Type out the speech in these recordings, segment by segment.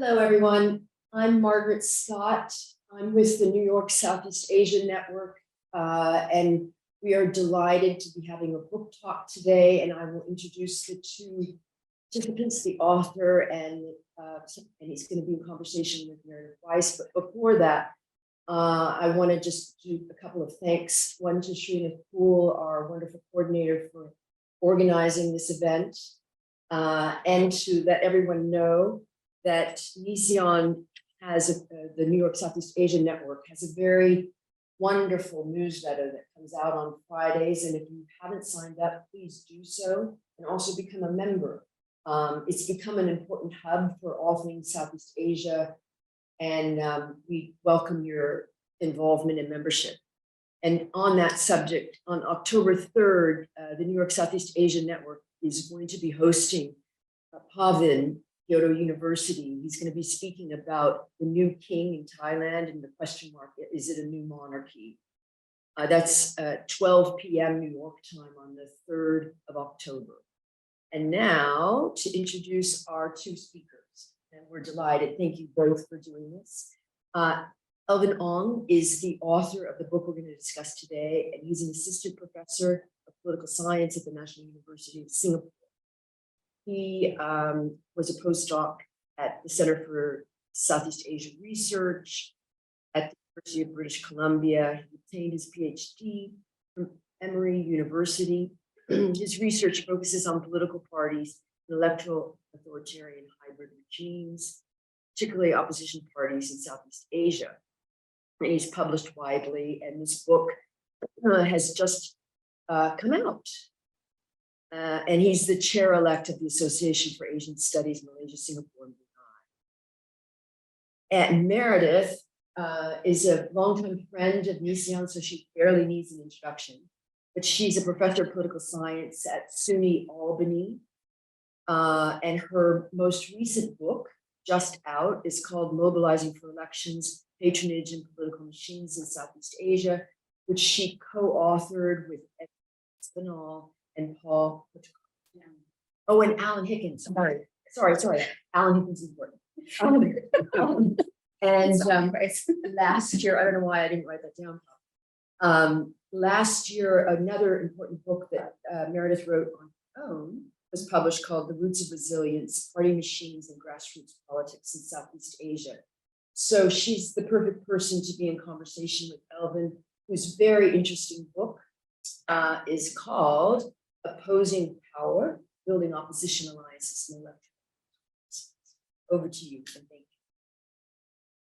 Hello, everyone. I'm Margaret Scott. I'm with the New York Southeast Asia Network, and we are delighted to be having a book talk today. And I will introduce the two participants, the author, and he's going to be in conversation with Meredith Weiss. But before that, I want to just do a couple of thanks. One to Srinath Poole, our wonderful coordinator, for organizing this event, and to let everyone know that NISION has the New York Southeast Asia Network has a very wonderful newsletter that comes out on Fridays. And if you haven't signed up, please do so and also become a member. It's become an important hub for all things Southeast Asia, and we welcome your involvement and membership. And on that subject, on October 3rd, the New York Southeast Asia Network is going to be hosting Pavin, Kyoto University. He's going to be speaking about the new king in Thailand and the question mark, is it a new monarchy? That's 12 p.m. New York time on the 3rd of October. And now to introduce our two speakers, and we're delighted. Thank you both for doing this. Elvin Ong is the author of the book we're going to discuss today, and he's an assistant professor of political science at the National University of Singapore. He was a postdoc at the Center for Southeast Asia Research at the University of British Columbia. He obtained his PhD from Emory University. His research focuses on political parties and electoral authoritarian hybrid regimes, particularly opposition parties in Southeast Asia. And he's published widely, and this book has just come out. And he's the chair-elect of the Association for Asian Studies, Malaysia, Singapore, and Brunei. And Meredith is a longtime friend of NISION, so she barely needs an introduction. But she's a professor of political science at SUNY Albany. And her most recent book, just out, is called Mobilizing for Elections, Patronage and Political Machines in Southeast Asia, which she co-authored with Espinal and Paul. Oh, and Alan Hickens. Sorry. Alan Hickens is important. And last year, I don't know why I didn't write that down. Last year, another important book that Meredith wrote on her own was published called The Roots of Resilience, Party Machines and Grassroots Politics in Southeast Asia. So she's the perfect person to be in conversation with Elvin, whose very interesting book is called Opposing Power, Building Opposition Alliances in Electoral. Over to you, and thank you.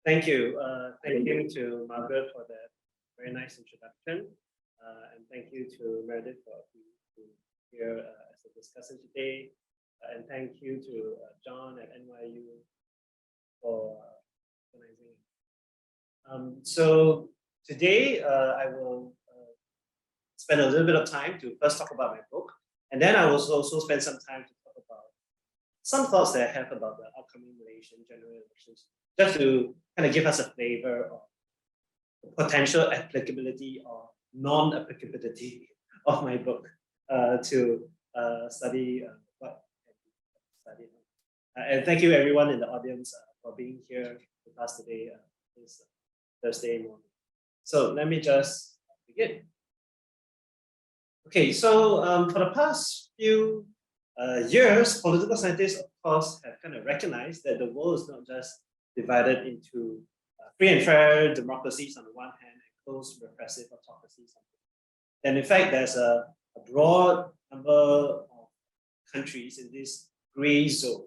Thank you. Thank you to Margaret for that very nice introduction. And thank you to Meredith for being here as a discussant today. And thank you to John at NYU for organizing. So today I will spend a little bit of time to first talk about my book, and then I will also spend some time to talk about some thoughts that I have about the upcoming Malaysian general elections, just to kind of give us a flavor of the potential applicability or non-applicability of my book to study what I studied. And thank you everyone in the audience for being here with us today, this Thursday morning. So let me just begin. Okay, so for the past few years, political scientists, of course, have kind of recognized that the world is not just divided into free and fair democracies on the one hand and closed repressive autocracies on the other. And in fact, there's a broad number of countries in this gray zone,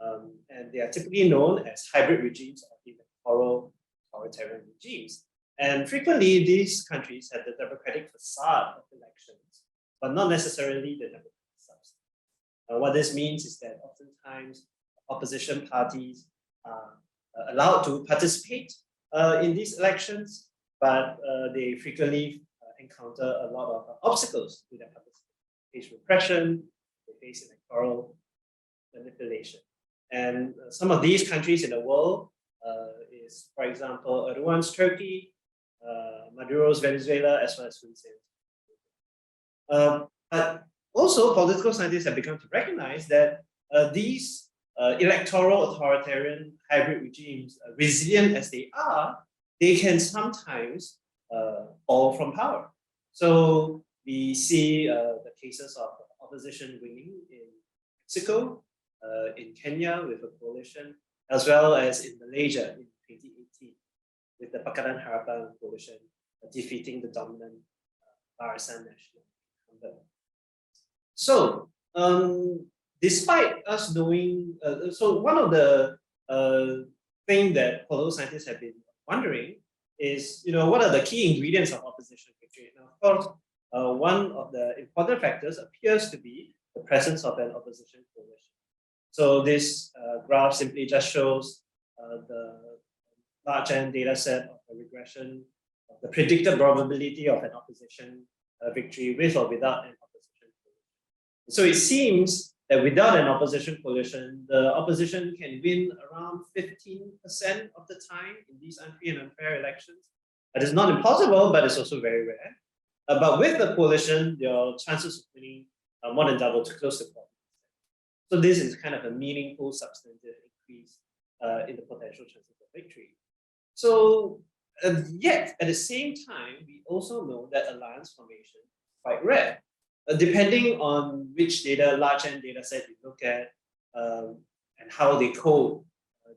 and they are typically known as hybrid regimes or electoral authoritarian regimes. And frequently, these countries have the democratic facade of elections, but not necessarily the democratic substance. What this means is that oftentimes opposition parties are allowed to participate in these elections, but they frequently encounter a lot of obstacles to their participation. They face repression, they face electoral manipulation. And some of these countries in the world is, for example, Erdogan's Turkey, Maduro's Venezuela, as well as But also, political scientists have begun to recognize that these electoral authoritarian hybrid regimes, resilient as they are, they can sometimes fall from power. So we see the cases of opposition winning in Mexico, in Kenya with a coalition, as well as in Malaysia in 2018 with the Pakatan Harapan coalition defeating the dominant Barisan Nasional incumbent. So despite us knowing, so one of the thing that political scientists have been wondering is, what are the key ingredients of opposition victory? Now, of course, one of the important factors appears to be the presence of an opposition coalition. So this graph simply just shows the large N data set of the regression of the predicted probability of an opposition victory with or without an opposition coalition. So it seems that without an opposition coalition, the opposition can win around 15% of the time in these unfree and unfair elections. That is not impossible, but it's also very rare. But with the coalition, your chances of winning are more than double to close to 40%. So this is kind of a meaningful substantive increase in the potential chances of victory. So yet, at the same time, we also know that alliance formation is quite rare. Depending on which large N data set you look at, and how they code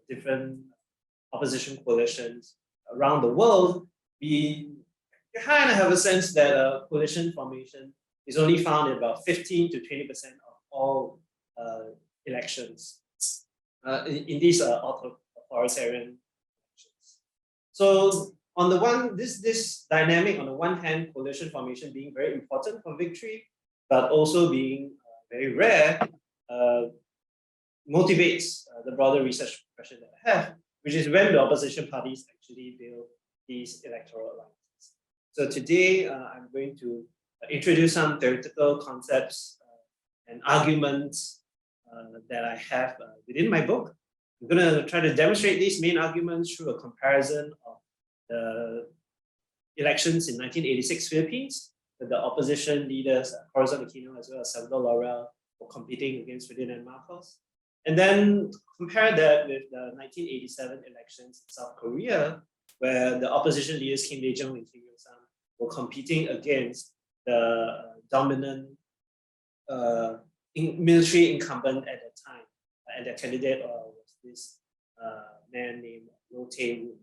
different opposition coalitions around the world, we kind of have a sense that coalition formation is only found in about 15 to 20% of all elections in these authoritarian elections. So on the one, this dynamic, on the one hand, coalition formation being very important for victory, but also being very rare, motivates the broader research question that I have, which is when the opposition parties actually build these electoral alliances. So today, I'm going to introduce some theoretical concepts and arguments that I have within my book. I'm going to try to demonstrate these main arguments through a comparison of the elections in 1986 Philippines, with the opposition leaders, Corazon Aquino as well as Salvador Laurel, were competing against Ferdinand Marcos. And then compare that with the 1987 elections in South Korea, where the opposition leaders Kim Dae-jung and Kim Il-sung were competing against the dominant military incumbent at that time. And their candidate was this man named Roh Tae-woon.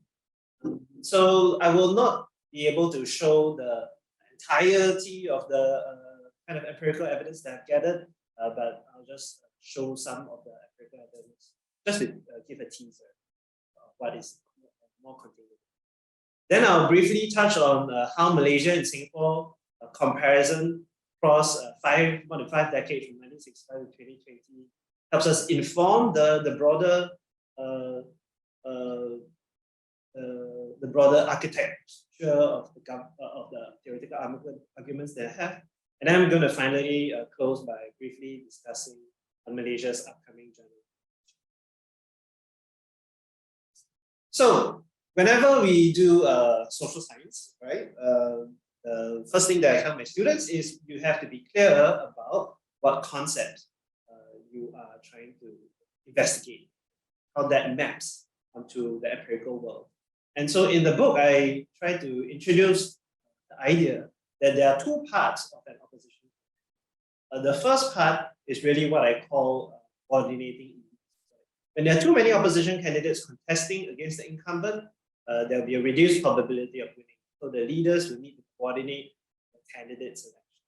So I will not be able to show the entirety of the kind of empirical evidence that I've gathered, but I'll just show some of the empirical evidence, just to give a teaser of what is more contained. Then I'll briefly touch on how Malaysia and Singapore comparison across more than 5 decades from 1965 to 2020 helps us inform the broader architecture of the theoretical arguments that I have. And then I'm going to finally close by briefly discussing Malaysia's upcoming general election. So whenever we do social science, right, the first thing that I tell my students is you have to be clear about what concept you are trying to investigate, how that maps onto the empirical world. And so in the book, I try to introduce the idea that there are 2 parts of an opposition. The first part is really what I call coordinating. When there are too many opposition candidates contesting against the incumbent, there will be a reduced probability of winning. So the leaders will need to coordinate the candidate selection.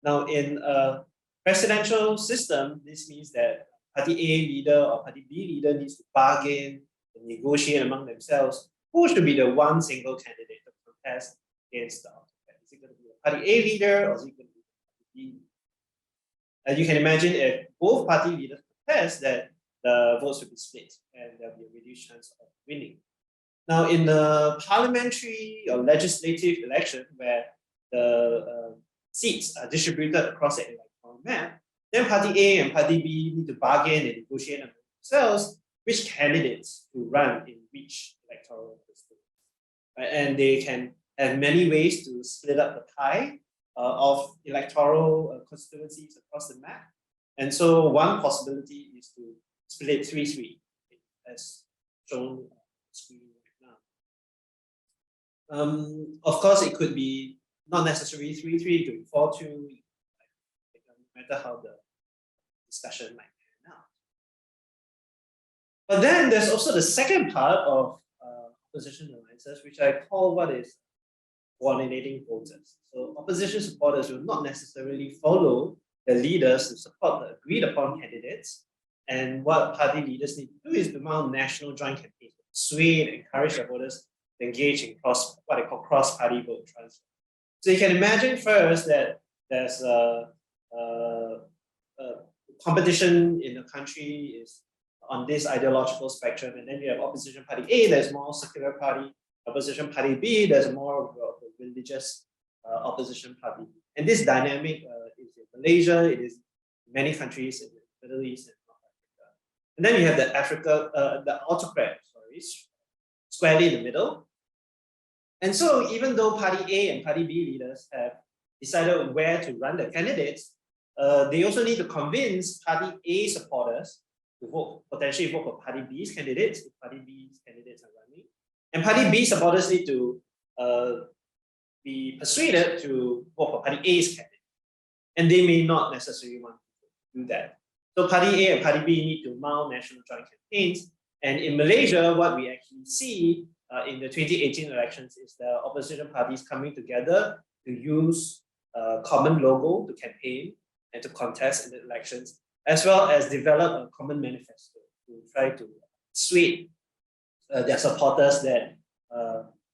Now, in a presidential system, this means that Party A leader or Party B leader needs to bargain and negotiate among themselves who should be the one single candidate to contest against the autocrat. Is it going to be a Party A leader or is it going to be a Party B leader? And you can imagine if both party leaders contest, that the votes will be split and there'll be a reduced chance of winning. Now, in the parliamentary or legislative election where the seats are distributed across the electoral map, then Party A and Party B need to bargain and negotiate among themselves which candidates to run in which electoral district. And they can have many ways to split up the pie of electoral constituencies across the map. And so one possibility is to split 3-3, as shown on the screen right now. Of course, it could be not necessarily 3-3, it could be 4-2, no matter how the discussion might pan out. But then there's also the second part of opposition alliances, which I call what is coordinating voters. So opposition supporters will not necessarily follow the leaders to support the agreed upon candidates. And what party leaders need to do is to mount national joint campaigns, persuade and encourage their voters to engage in what they call cross-party vote transfer. So you can imagine first that there's a competition in the country is on this ideological spectrum, and then you have opposition party A, there's more secular party, opposition party B, there's more of a religious opposition party. And this dynamic is in Malaysia, it is in many countries in the Middle East and North Africa. And then you have the autocrat, squarely in the middle. And so even though party A and party B leaders have decided where to run the candidates, they also need to convince party A supporters to potentially vote for party B's candidates if party B's candidates are running. And party B supporters need to be persuaded to vote for party A's candidate. And they may not necessarily want to do that. So party A and party B need to mount national joint campaigns. And in Malaysia, what we actually see in the 2018 elections is the opposition parties coming together to use a common logo to campaign and to contest in the elections, as well as develop a common manifesto to try to persuade their supporters that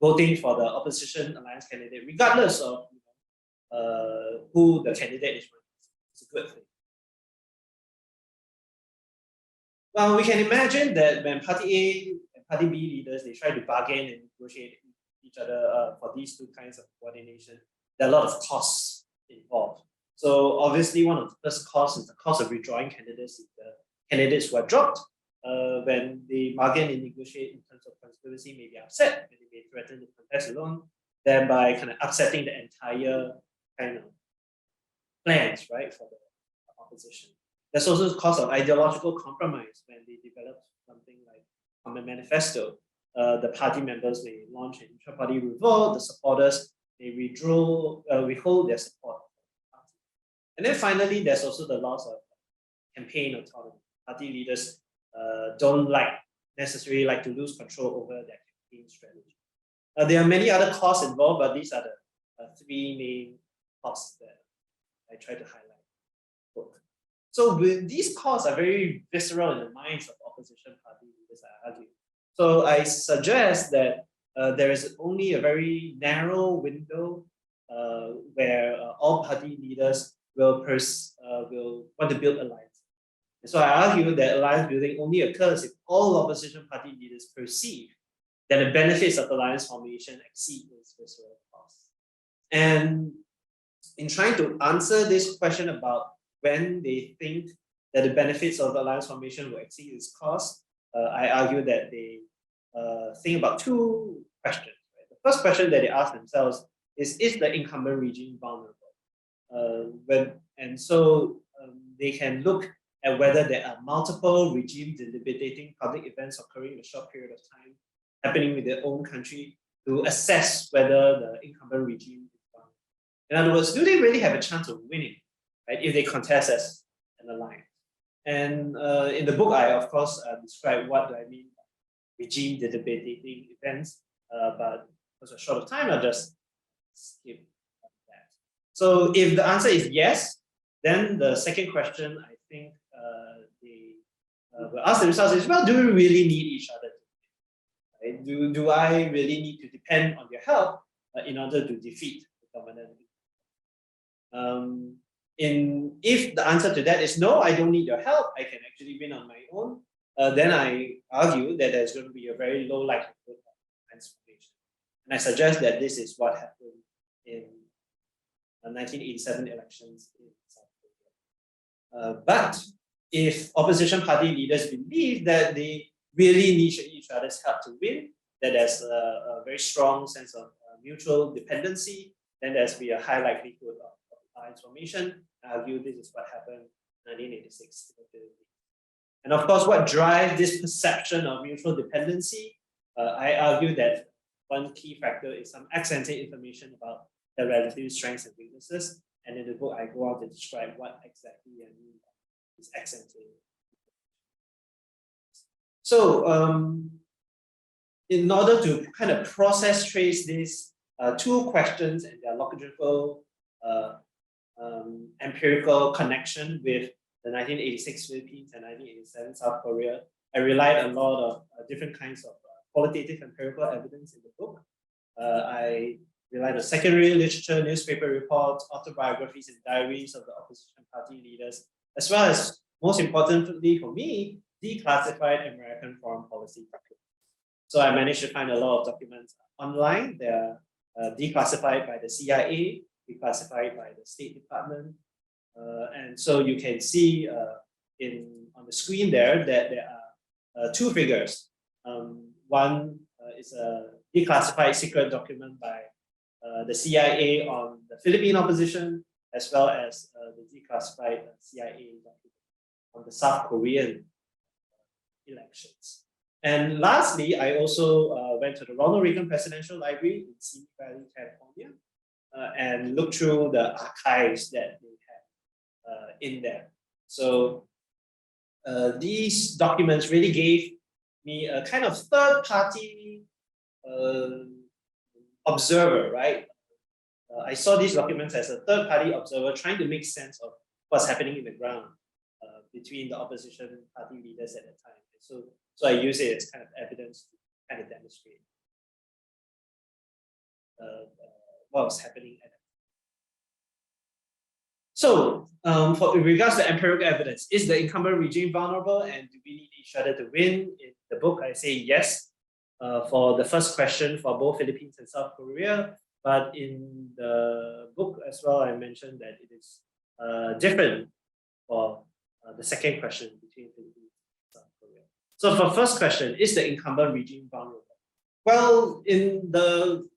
voting for the opposition alliance candidate, regardless of who the candidate is, is a good thing. Well, we can imagine that when party A and party B leaders, they try to bargain and negotiate with each other for these two kinds of coordination, there are a lot of costs involved. So obviously one of the first costs is the cost of withdrawing candidates if the candidates who are dropped when they bargain and negotiate in terms of conspiracy may be upset and they may threaten to contest alone, thereby kind of upsetting the entire kind of plans, right, for the opposition. There's also the cost of ideological compromise when they develop something like common manifesto. The party members may launch an intra-party revolt, the supporters may withhold their support. And then finally, there's also the loss of campaign autonomy. Party leaders don't necessarily like to lose control over their campaign strategy. There are many other costs involved, but these are the three main costs that I try to highlight. So these costs are very visceral in the minds of opposition party leaders, I argue. So I suggest that there is only a very narrow window where all party leaders will want to build alliance. And so I argue that alliance building only occurs if all opposition party leaders perceive that the benefits of alliance formation exceed those visceral costs. And in trying to answer this question about when they think that the benefits of alliance formation will exceed its cost, I argue that they think about two questions. Right? The first question that they ask themselves is the incumbent regime vulnerable? They can look at whether there are multiple regime debilitating public events occurring in a short period of time happening with their own country to assess whether the incumbent regime is vulnerable. In other words, do they really have a chance of winning, right, if they contest as an alliance? And in the book, I of course describe what do I mean by regime debilitating events, but because of short of time, I'll just skip that. So if the answer is yes, then the second question I think they will ask themselves is, well, do we really need each other? Right? Do I really need to depend on your help in order to defeat the dominant? If the answer to that is no, I don't need your help, I can actually win on my own, then I argue that there's going to be a very low likelihood of transformation. And I suggest that this is what happened in the 1987 elections in South Korea. But if opposition party leaders believe that they really need each other's help to win, that there's a very strong sense of mutual dependency, then there's be a high likelihood of alliance formation. I argue this is what happened in 1986. And of course, what drives this perception of mutual dependency? I argue that one key factor is some ex ante information about the relative strengths and weaknesses. And in the book, I go on to describe what exactly I mean by this ex ante. So, in order to kind of process trace these two questions and their logical empirical connection with the 1986 Philippines and 1987 South Korea, I relied on a lot of different kinds of qualitative empirical evidence in the book. I relied on secondary literature, newspaper reports, autobiographies, and diaries of the opposition party leaders, as well as, most importantly for me, declassified American foreign policy documents. So I managed to find a lot of documents online. They're declassified by the CIA, declassified by the State Department. And so you can see on the screen there that there are two figures. One is a declassified secret document by the CIA on the Philippine opposition, as well as the declassified CIA document on the South Korean elections. And lastly, I also went to the Ronald Reagan Presidential Library in Simi Valley, California, and looked through the archives that they have in there. So these documents really gave me a kind of third-party observer, right? I saw these documents as a third-party observer trying to make sense of what's happening in the ground between the opposition party leaders at the time. So I use it as kind of evidence to kind of demonstrate what was happening at that time. So in regards to empirical evidence, is the incumbent regime vulnerable and do we need each other to win? In the book, I say yes for the first question for both Philippines and South Korea. But in the book as well, I mentioned that it is different for the second question between Philippines and South Korea. So for first question, is the incumbent regime vulnerable? Well, in the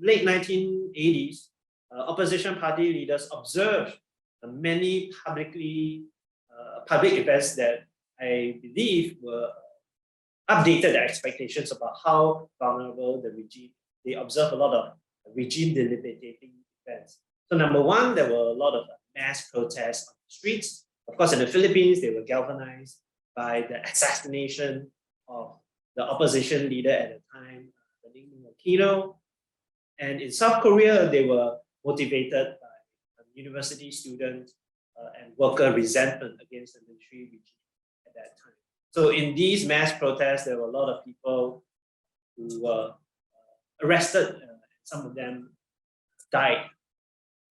late 1980s, opposition party leaders observed many public events that I believe were updated their expectations about how vulnerable the regime. They observed a lot of regime debilitating events. So number one, there were a lot of mass protests on the streets. Of course, in the Philippines, they were galvanized by the assassination of the opposition leader at the time, Benigno Aquino. And in South Korea, they were motivated by university student and worker resentment against the military regime at that time. So in these mass protests, there were a lot of people who were arrested. Some of them died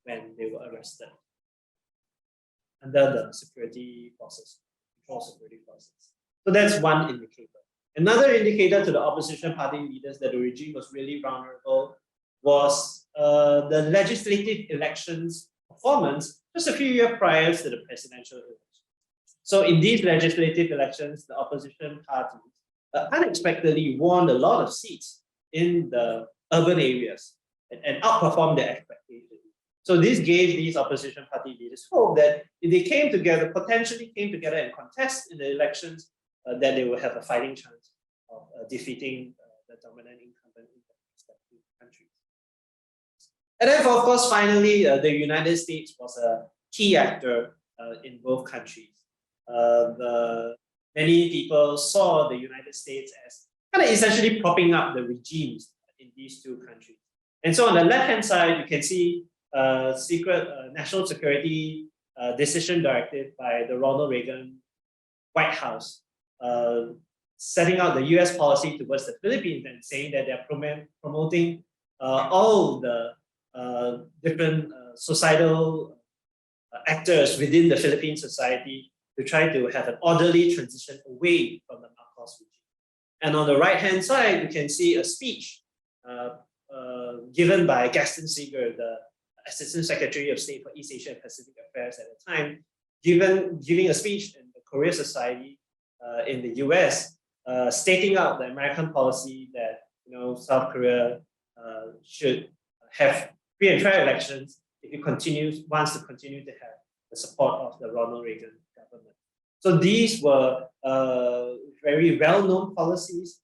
when they were arrested under the security forces, control security forces. So that's one indicator. Another indicator to the opposition party leaders that the regime was really vulnerable was the legislative elections performance just a few years prior to the presidential election. So in these legislative elections, the opposition parties unexpectedly won a lot of seats in the urban areas and outperformed their expectations. So this gave these opposition party leaders hope that if they came together, potentially came together and contest in the elections, that they will have a fighting chance of defeating the dominant incumbent in their respective countries. And then, of course, finally, the United States was a key actor in both countries. Many people saw the United States as kind of essentially propping up the regimes in these two countries. And so on the left-hand side, you can see secret national security decision directive by the Ronald Reagan White House, setting out the US policy towards the Philippines and saying that they're promoting all the different societal actors within the Philippine society to try to have an orderly transition away from the Marcos regime. And on the right-hand side, you can see a speech given by Gaston Seeger, the Assistant Secretary of State for East Asia and Pacific Affairs at the time, giving a speech in the Korea Society in the US, stating out the American policy that South Korea should have free and fair elections if it wants to continue to have the support of the Ronald Reagan government. So these were very well-known policies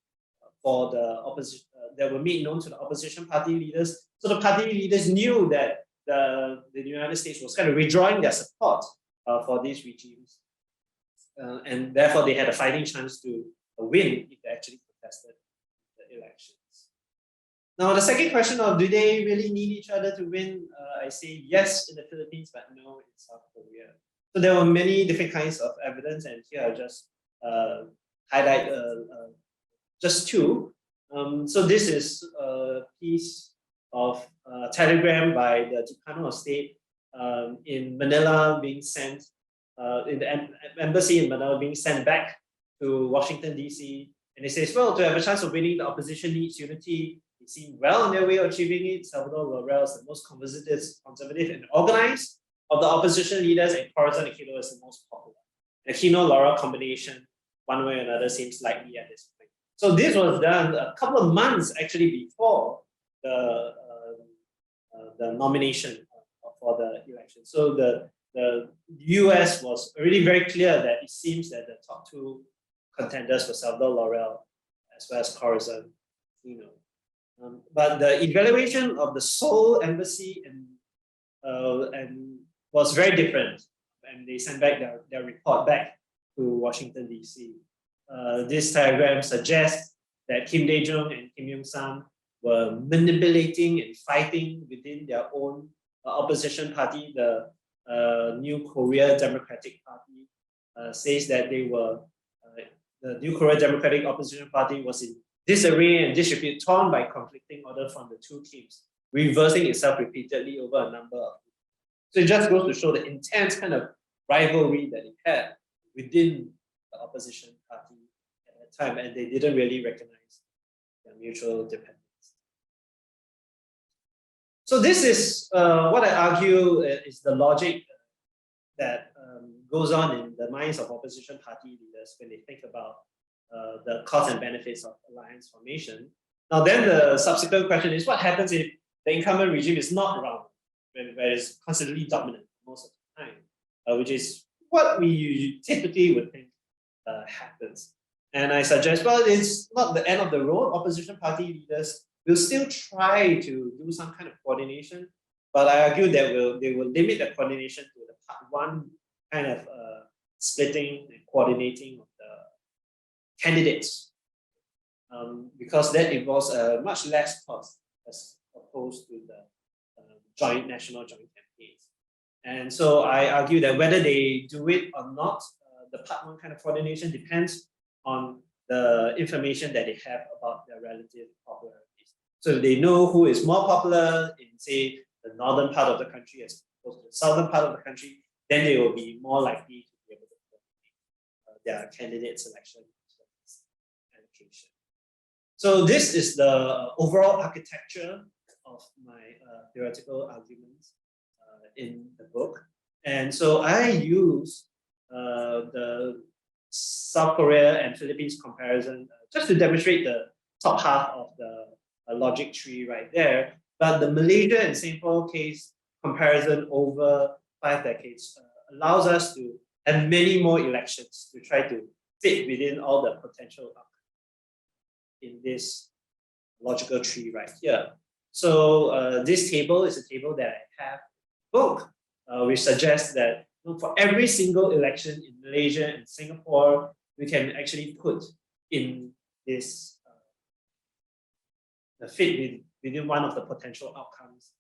for the opposition that were made known to the opposition party leaders. So the party leaders knew that the United States was kind of withdrawing their support for these regimes, and therefore they had a fighting chance to win if they actually contested the elections. Now, the second question of do they really need each other to win? I say yes in the Philippines, but no in South Korea. So there were many different kinds of evidence, and here I'll just highlight just two. So this is a piece of telegram by the Department of State in Manila being sent, in the embassy in Manila being sent back to Washington, D.C. And it says, well, to have a chance of winning, the opposition needs unity. They seem well on their way of achieving it. Salvador Laurel is the most conservative and organized of the opposition leaders, and Corazon Aquino is the most popular. The Aquino-Laurel combination, one way or another, seems likely at this point. So this was done a couple of months actually before the nomination for the election. So the US was already very clear that it seems that the top two contenders were Salvador Laurel as well as Corazon Aquino. But the evaluation of the Seoul embassy and was very different, and they sent back their report back to Washington, D.C. This diagram suggests that Kim Dae-jung and Kim Young-sam were manipulating and fighting within their own opposition party. The New Korea Democratic Party says that they were the New Korea Democratic Opposition Party was in disarray and disrepute, torn by conflicting orders from the two teams, reversing itself repeatedly over a number of years. So it just goes to show the intense kind of rivalry that it had within the opposition party at that time, and they didn't really recognize their mutual dependence. So this is what I argue is the logic that goes on in the minds of opposition party leaders when they think about the costs and benefits of alliance formation. Now, then the subsequent question is, what happens if the incumbent regime is not around, where it's constantly dominant most of the time, which is what we typically would think happens. And I suggest, well, it's not the end of the road. Opposition party leaders will still try to do some kind of coordination, but I argue that they will limit the coordination to the part one kind of splitting and coordinating of the candidates, because that involves much less cost as opposed to the national joint campaigns. And so I argue that whether they do it or not, the part one kind of coordination depends on the information that they have about their relative popularities. So if they know who is more popular in, say, the northern part of the country as opposed to the southern part of the country, then they will be more likely to be able to coordinate their candidate selection allocation. So this is the overall architecture of my theoretical arguments in the book. And so I use the South Korea and Philippines comparison just to demonstrate the top half of the logic tree right there. But the Malaysia and Singapore case comparison over 5 decades allows us to have many more elections to try to fit within all the potential outcomes in this logical tree right here. So this table is a table that I have in the book, which suggests that for every single election in Malaysia and Singapore, we can actually put in this fit within one of the potential outcomes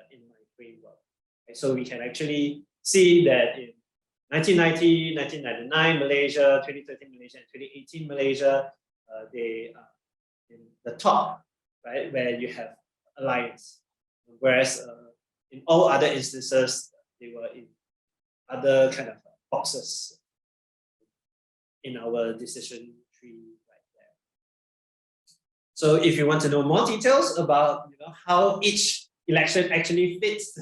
in my framework. Okay, so we can actually see that in 1990, 1999 Malaysia, 2013 Malaysia, and 2018 Malaysia, they are in the top, right, where you have alliance. Whereas in all other instances, they were in other kind of boxes in our decision tree right there. So if you want to know more details about how each election actually fits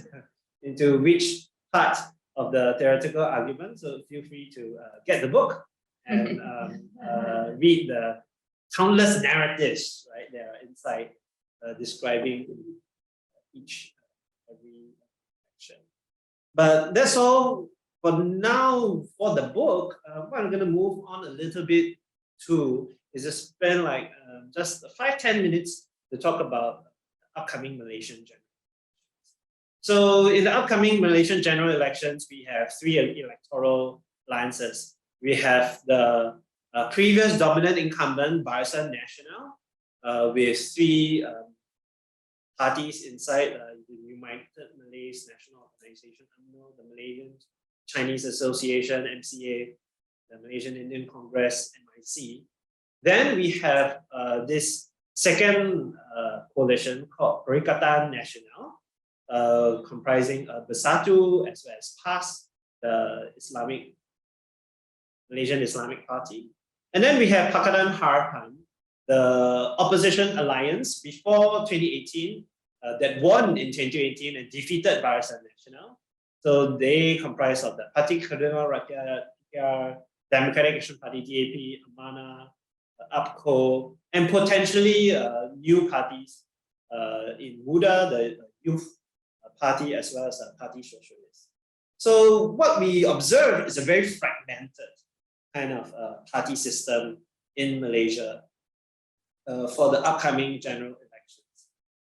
into which part of the theoretical argument, so feel free to get the book and read the countless narratives right there inside describing every election. But that's all for now, for the book, what I'm going to move on a little bit to is to spend like just 5-10 minutes to talk about upcoming Malaysian general. So in the upcoming Malaysian general elections, we have three electoral alliances. We have the previous dominant incumbent, Barisan Nasional, with three parties inside the United Malays National Organization, UMNO, the Malaysian Chinese Association, MCA, the Malaysian Indian Congress, MIC. Then we have this second coalition called Perikatan Nasional, comprising Bersatu as well as PAS, the Malaysian Islamic Party. And then we have Pakatan Harapan, the opposition alliance before 2018 that won in 2018 and defeated Barisan Nasional. So they comprise of the Parti Keadilan Rakyat, Democratic Action Party, DAP, Amanah, UPCO, and potentially new parties in Muda, the youth party, as well as Party Socialist. So what we observe is a very fragmented kind of party system in Malaysia for the upcoming general elections.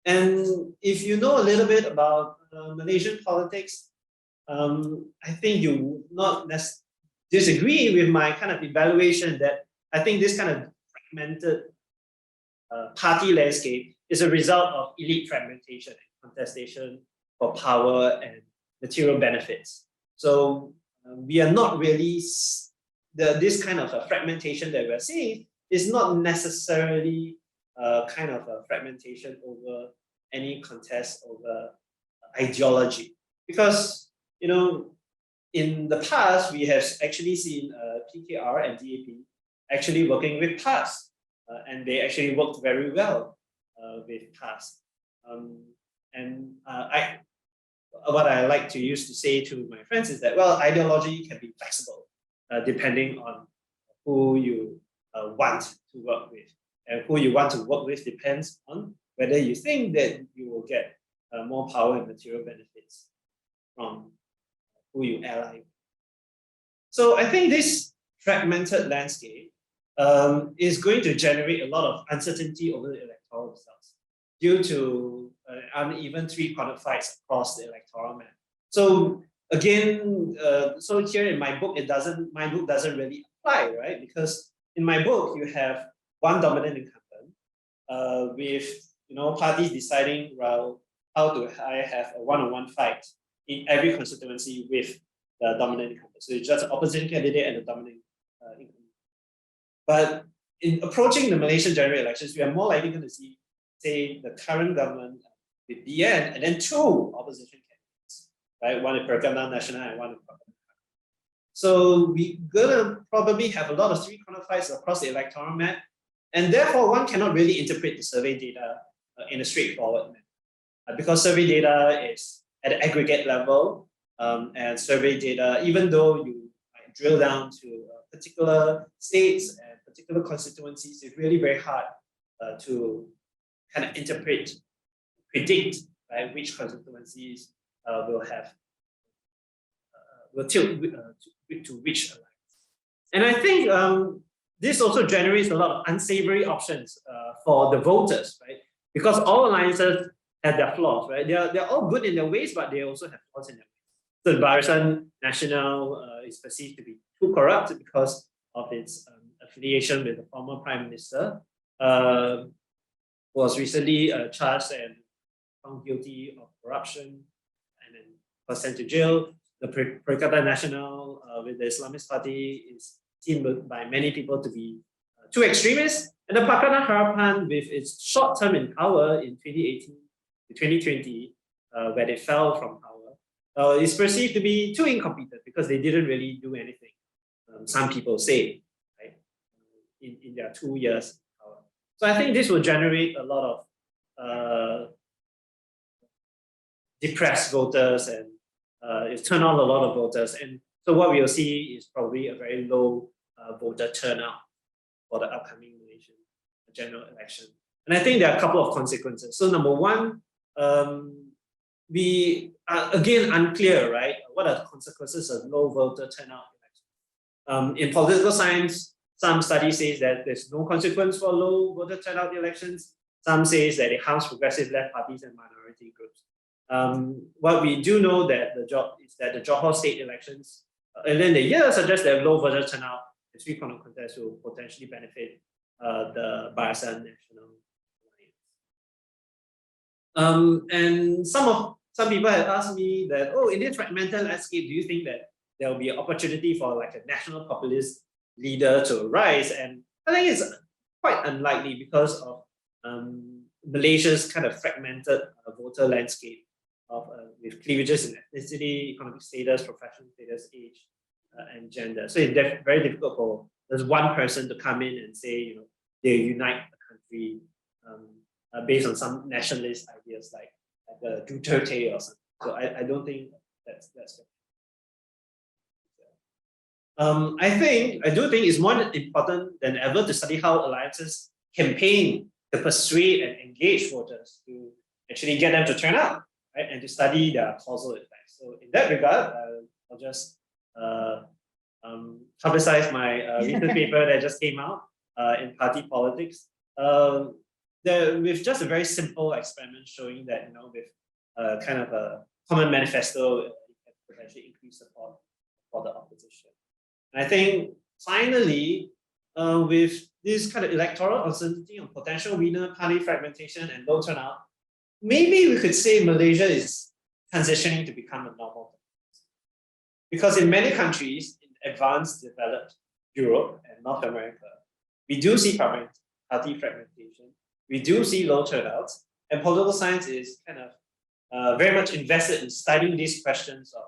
And if you know a little bit about Malaysian politics, I think you would not disagree with my kind of evaluation that I think this kind of fragmented party landscape is a result of elite fragmentation and contestation for power and material benefits. So we are not really, this kind of a fragmentation that we're seeing is not necessarily kind of a fragmentation over any contest over ideology. Because, you know, in the past, we have actually seen PKR and DAP actually working with PAS, and they actually worked very well with PAS. What I like to use to say to my friends is that, well, ideology can be flexible depending on who you want to work with. And who you want to work with depends on whether you think that you will get more power and material benefits from who you ally with. So I think this fragmented landscape is going to generate a lot of uncertainty over the electoral results due to uneven three-cornered fights across the electoral map. So again, so here in my book, my book doesn't really apply, right? Because in my book, you have one dominant incumbent with parties deciding, well, how do I have a one-on-one fight in every constituency with the dominant incumbent. So it's just an opposition candidate and a dominant incumbent. But in approaching the Malaysian general elections, we are more likely going to see, say, the current government with BN and then two opposition candidates, right? One is Perikatan Nasional and one is Pakatan. So we're gonna probably have a lot of three-corner fights across the electoral map, and therefore one cannot really interpret the survey data in a straightforward manner, because survey data is at an aggregate level, and survey data, even though you drill down to particular states and particular constituencies, it's really very hard to kind of interpret, predict, right, which constituencies will tilt to which alliance. And I think this also generates a lot of unsavory options for the voters, right? Because all alliances have their flaws, right? They're all good in their ways, but they also have flaws in their ways. So Barisan Nasional is perceived to be too corrupt because of its affiliation with the former Prime Minister, was recently charged and found guilty of corruption and then was sent to jail. The Perikatan Nasional with the Islamist Party is seen by many people to be too extremist. And the Pakatan Harapan, with its short term in power in 2018 to 2020, where they fell from power, is perceived to be too incompetent because they didn't really do anything. Some people say, right, in their 2 years in power. So I think this will generate a lot of depressed voters and it turn on a lot of voters. And so what we'll see is probably a very low voter turnout for the upcoming Malaysian general election. And I think there are a couple of consequences. So number one, we are again unclear, right? What are the consequences of low voter turnout elections? In political science, some studies say that there's no consequence for low voter turnout elections. Some say that it harms progressive left parties and minority groups. What we do know that the Johor state elections earlier in the year suggest that low voter turnout in three contests will potentially benefit the Barisan National Alliance. And some people have asked me that, oh, in this fragmented landscape, do you think that there will be an opportunity for like a national populist leader to rise? And I think it's quite unlikely because of Malaysia's kind of fragmented voter landscape of with cleavages in ethnicity, economic status, professional status, age, and gender. So it's very difficult for there's one person to come in and say, you know, they unite the country based on some nationalist ideas like Duterte or something. So I don't think that's I do think it's more important than ever to study how alliances campaign to persuade and engage voters to actually get them to turn out, right? And to study their causal effects. So in that regard, I'll just publicize my recent paper that just came out in party politics. With just a very simple experiment showing that, you know, with kind of a common manifesto, it can potentially increase support for the opposition. And I think finally, with this kind of electoral uncertainty on potential winner, party fragmentation, and low turnout, maybe we could say Malaysia is transitioning to become a normal democracy. Because in many countries in advanced developed Europe and North America, we do see party fragmentation, we do see low turnouts, and political science is kind of very much invested in studying these questions of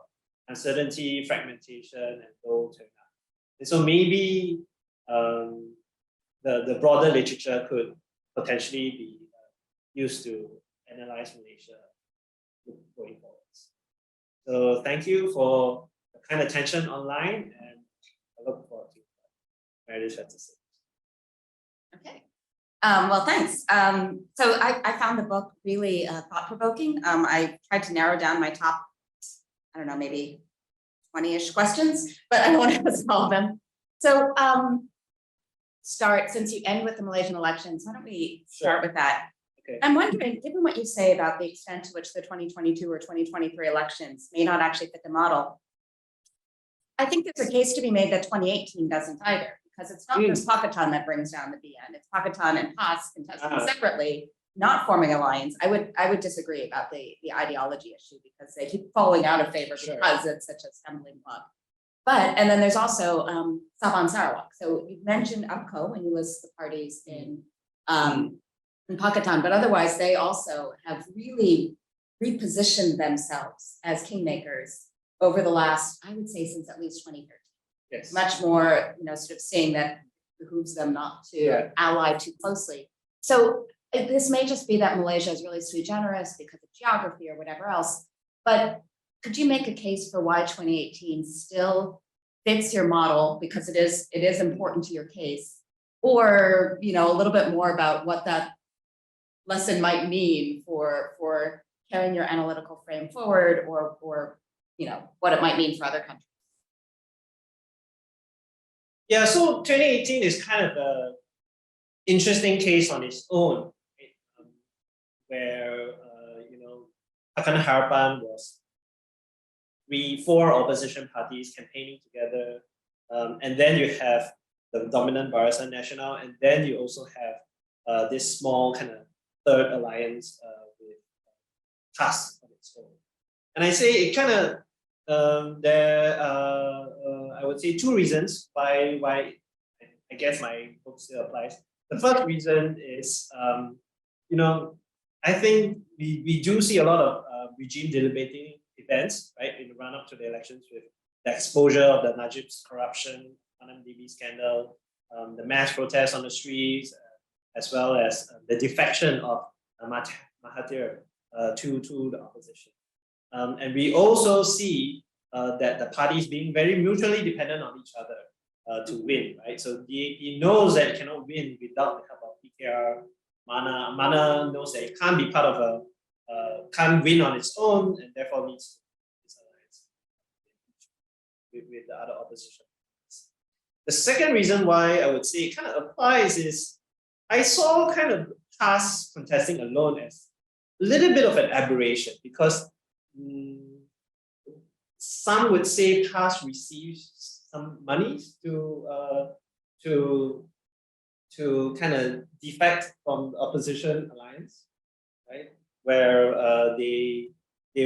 uncertainty, fragmentation, and low turnout. And so maybe the broader literature could potentially be used to analyze Malaysia going forward. So thank you for the kind attention online, and I look forward to what Meredith has to say. Okay. Well, thanks. So I found the book really thought-provoking. I tried to narrow down my top, I don't know, maybe 20-ish questions, but I don't want to ask all of them. So since you end with the Malaysian elections, why don't we start with that? Okay. I'm wondering, given what you say about the extent to which the 2022 or 2023 elections may not actually fit the model, I think there's a case to be made that 2018 doesn't either, because it's not just Pakatan that brings down the BN, it's Pakatan and PAS contesting separately, not forming alliance. I would disagree about the ideology issue because they keep falling out of favor because it's such a stumbling block. But, and then there's also Sabah Sarawak. So you mentioned UPCO when you list the parties in Pakatan, but otherwise they also have really repositioned themselves as kingmakers over the last, I would say, since at least 2013. Yes. Much more, you know, sort of seeing that it behooves them not to ally too closely. So this may just be that Malaysia is really sui generis because of geography or whatever else, but could you make a case for why 2018 still fits your model because it is important to your case, or, you know, a little bit more about what that lesson might mean for carrying your analytical frame forward, or you know, what it might mean for other countries? Yeah, so 2018 is kind of an interesting case on its own, right? Where you know, Pakatan Harapan was 4 opposition parties campaigning together, and then you have the dominant Barisan Nasional, and then you also have this small kind of third alliance with PAS on its own. And I say it kind of there are I would say 2 reasons why I guess my book still applies. The first reason is you know, I think we do see a lot of regime deliberating events, right, in the run-up to the elections, with the exposure of the Najib's corruption, MDB scandal, the mass protests on the streets, as well as the defection of Mahathir to the opposition. And we also see that the parties being very mutually dependent on each other to win, right? So DAP knows that it cannot win without the help of PKR. Mana knows that it can't be part of a can't win on its own and therefore needs to its alliance with the other opposition. The second reason why I would say it kind of applies is I saw kind of TAS contesting alone as a little bit of an aberration because some would say TAS receives some monies to kind of defect from the opposition alliance, right? Where they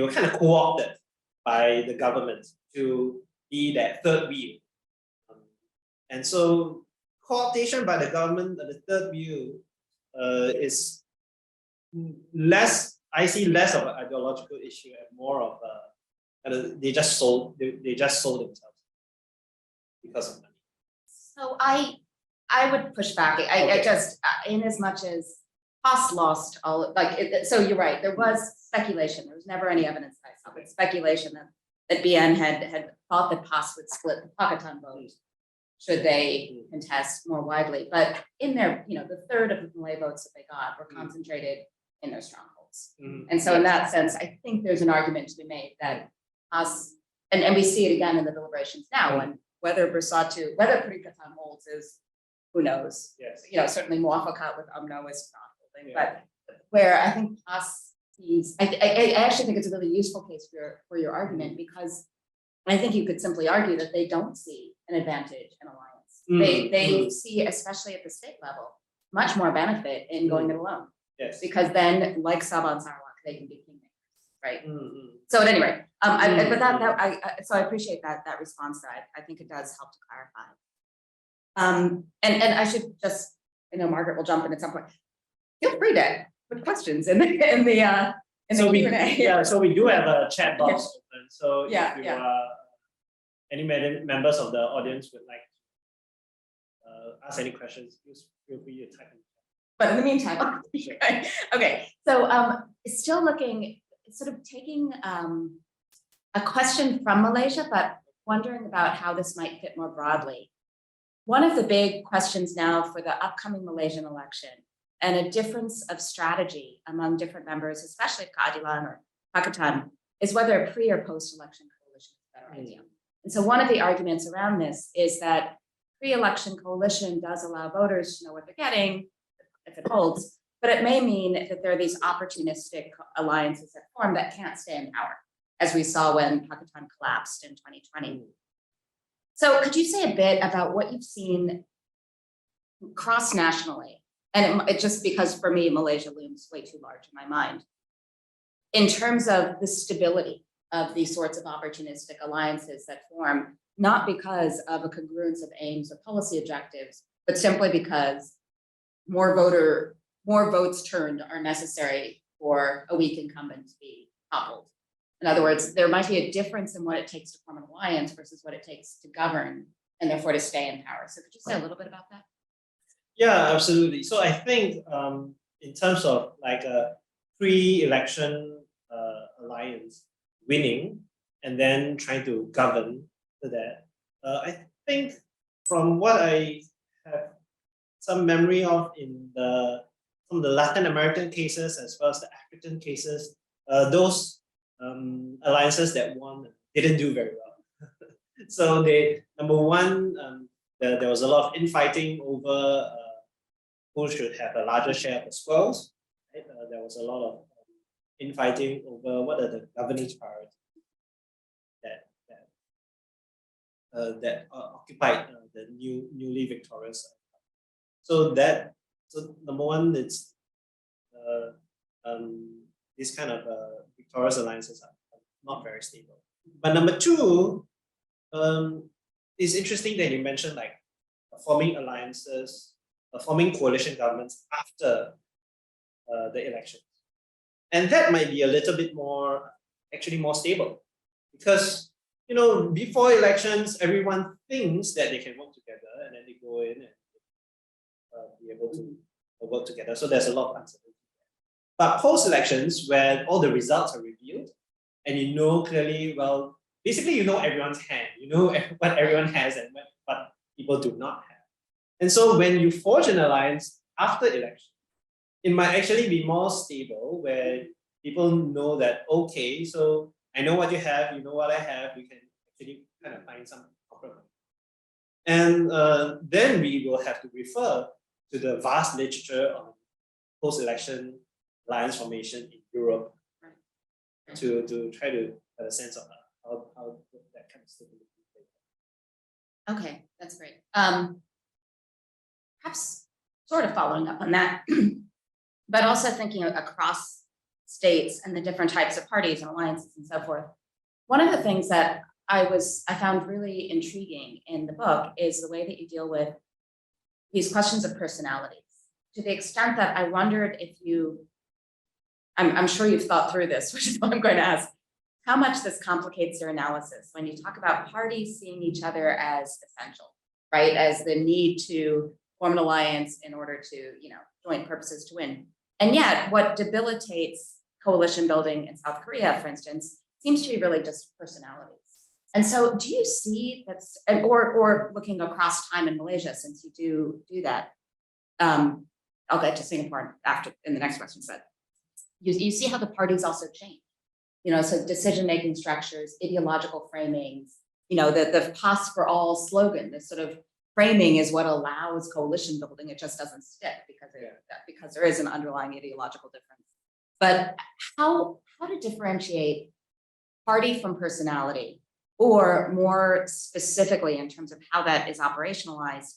were kind of co-opted by the government to be that third wheel. And so co-optation by the government at the third wheel is less, I see less of an ideological issue and more of a, they just sold themselves because of money. So I would push back. I just, in as much as PAS lost all, so you're right, there was speculation. There was never any evidence that I saw, but speculation that BN had thought that PAS would split the Pakatan vote should they contest more widely. But in their, the third of the Malay votes that they got were concentrated in their strongholds. And so in that sense, I think there's an argument to be made that PAS, and we see it again in the deliberations now, and whether Perikatan holds is, who knows? Yes. Certainly Muafakat with UMNO is not holding, but where I think PAS sees, I actually think it's a really useful case for your argument, because I think you could simply argue that they don't see an advantage in alliance. They see, especially at the state level, much more benefit in going it alone. Yes. Because then, like Sabah and Sarawak, they can be kingmakers, right? So at any rate, so I appreciate that response. That I think it does help to clarify. And I should just, Margaret will jump in at some point. Feel free to put questions in the Q&A. So we do have a chat box open. So if you any members of the audience would like to ask any questions, please feel free to type in. But in the meantime, okay. So still looking, sort of taking a question from Malaysia, but wondering about how this might fit more broadly. One of the big questions now for the upcoming Malaysian election, and a difference of strategy among different members, especially Keadilan or Pakatan, is whether a pre or post-election coalition is a better idea. And so one of the arguments around this is that pre-election coalition does allow voters to know what they're getting, if it holds, but it may mean that there are these opportunistic alliances that form that can't stay in power, as we saw when Pakatan collapsed in 2020. So could you say a bit about what you've seen cross-nationally? And it just because for me, Malaysia looms way too large in my mind, in terms of the stability of these sorts of opportunistic alliances that form, not because of a congruence of aims or policy objectives, but simply because more votes turned are necessary for a weak incumbent to be toppled. In other words, there might be a difference in what it takes to form an alliance versus what it takes to govern and therefore to stay in power. So could you say a little bit about that? Yeah, absolutely. So I think in terms of like a pre-election alliance winning and then trying to govern to that, I think from what I have some memory of from the Latin American cases as well as the African cases, those alliances that won didn't do very well. So number one, there was a lot of infighting over who should have a larger share of the spoils. Right? There was a lot of infighting over what are the governance priorities that occupied the newly victorious. So number one, it's these kind of victorious alliances are not very stable. But number two, it's interesting that you mentioned like forming alliances, forming coalition governments after the elections. And that might be a little bit more stable, because before elections, everyone thinks that they can work together, and then they go in and be able to work together. So there's a lot of uncertainty. But post-elections, when all the results are revealed, and clearly, well, basically everyone's hand, what everyone has and what people do not have. And so when you forge an alliance after election, it might actually be more stable, where people know that, okay, so I know what you have, you know what I have, we can actually kind of find some compromise. And then we will have to refer to the vast literature on post-election alliance formation in Europe to try to have a sense of how that kind of stability plays out. Okay, that's great. Perhaps sort of following up on that, but also thinking across states and the different types of parties and alliances and so forth. One of the things that I found really intriguing in the book is the way that you deal with these questions of personalities, to the extent that I wondered if I'm sure you've thought through this, which is what I'm going to ask, how much this complicates your analysis when you talk about parties seeing each other as essential, right? As the need to form an alliance in order to, joint purposes to win. And yet what debilitates coalition building in South Korea, for instance, seems to be really just personalities. And so do you see that's, or looking across time in Malaysia, since you do that, I'll get to Singapore after in the next question, but you see how the parties also change, so decision-making structures, ideological framings, the pass for all slogan, this sort of framing is what allows coalition building. It just doesn't stick because there is an underlying ideological difference. But how to differentiate party from personality, or more specifically in terms of how that is operationalized,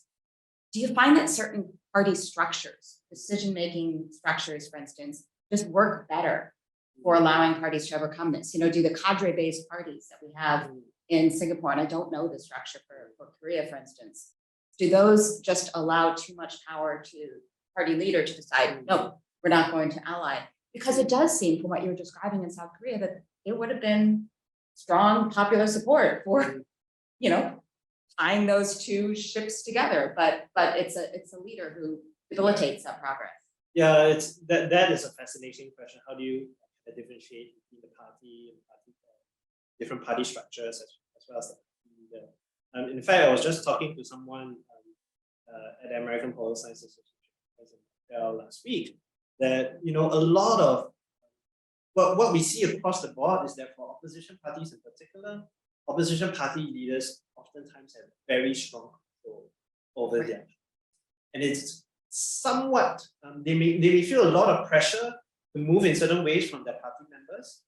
do you find that certain party structures, decision-making structures, for instance, just work better for allowing parties to overcome this? Do the cadre-based parties that we have in Singapore, and I don't know the structure for Korea, for instance, do those just allow too much power to party leader to decide, no, we're not going to ally? Because it does seem, from what you were describing in South Korea, that there would have been strong popular support for, tying those two ships together, but it's a leader who debilitates that progress. Yeah, that is a fascinating question. How do you differentiate between the party and different party structures as well as the leader? In fact, I was just talking to someone at the American Political Science Association last week that a lot of what we see across the board is that for opposition parties in particular, opposition party leaders oftentimes have very strong control over their, and it's somewhat they may feel a lot of pressure to move in certain ways from their party members,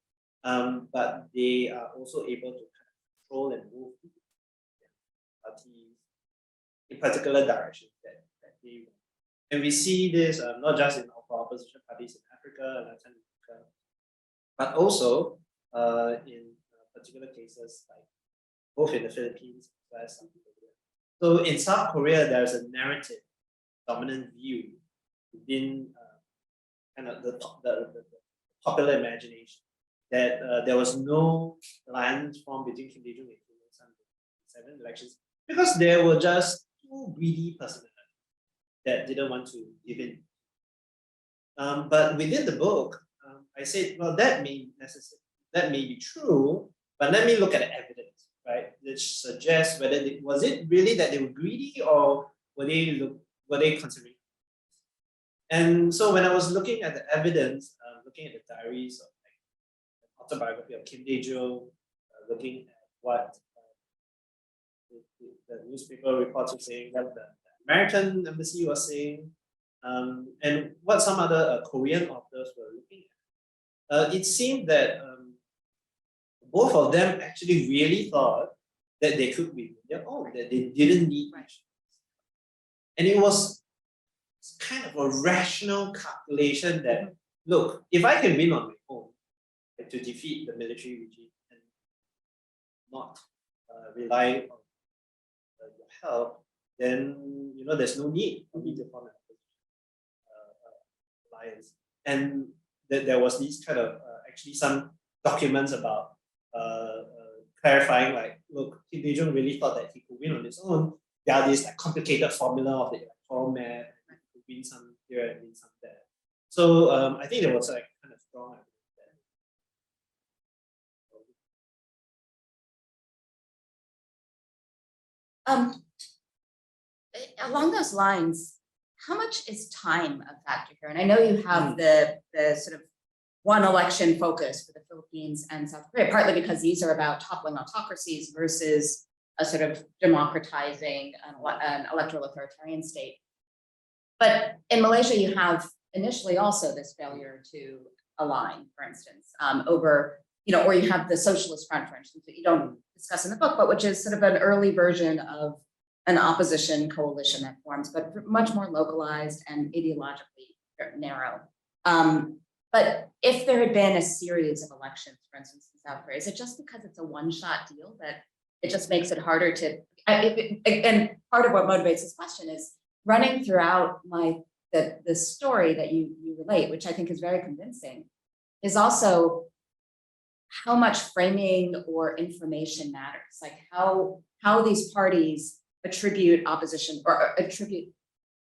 but they are also able to kind of control and move parties in particular directions that they want. And we see this not just in opposition parties in Africa and Latin America, but also in particular cases like both in the Philippines as well as South Korea. So in South Korea, there's a narrative, dominant view within kind of the popular imagination that there was no alliance formed between Kim Dae-jung and Kim Il-sung in 7 elections because there were just two greedy personalities that didn't want to give in. But within the book, I said, well, that may be true, but let me look at the evidence, right? Which suggests whether was it really that they were greedy or were they considering? And so when I was looking at the evidence, looking at the diaries of the autobiography of Kim Dae-jung, looking at what the newspaper reports were saying, what the American embassy was saying, and what some other Korean authors were looking at, it seemed that both of them actually really thought that they could win their own, that they didn't need much. And it was kind of a rational calculation that, look, if I can win on my own to defeat the military regime and not rely on your help, then there's no need for me to form an alliance. And there was these kind of actually some documents about clarifying, like, look, Kim Dae-jung really thought that he could win on his own. There are this complicated formula of the electoral map, to win some here and win some there. So I think there was kind of strong evidence there. Along those lines, how much is time a factor here? And I know you have the sort of one election focus for the Philippines and South Korea, partly because these are about toppling autocracies versus a sort of democratizing an electoral authoritarian state. But in Malaysia, you have initially also this failure to align, for instance, over, or you have the Socialist Front, for instance, that you don't discuss in the book, but which is sort of an early version of an opposition coalition that forms, but much more localized and ideologically narrow. But if there had been a series of elections, for instance, in South Korea, is it just because it's a one-shot deal that it just makes it harder to, and part of what motivates this question is running throughout the story that you relate, which I think is very convincing, is also how much framing or information matters, like how these parties attribute opposition or attribute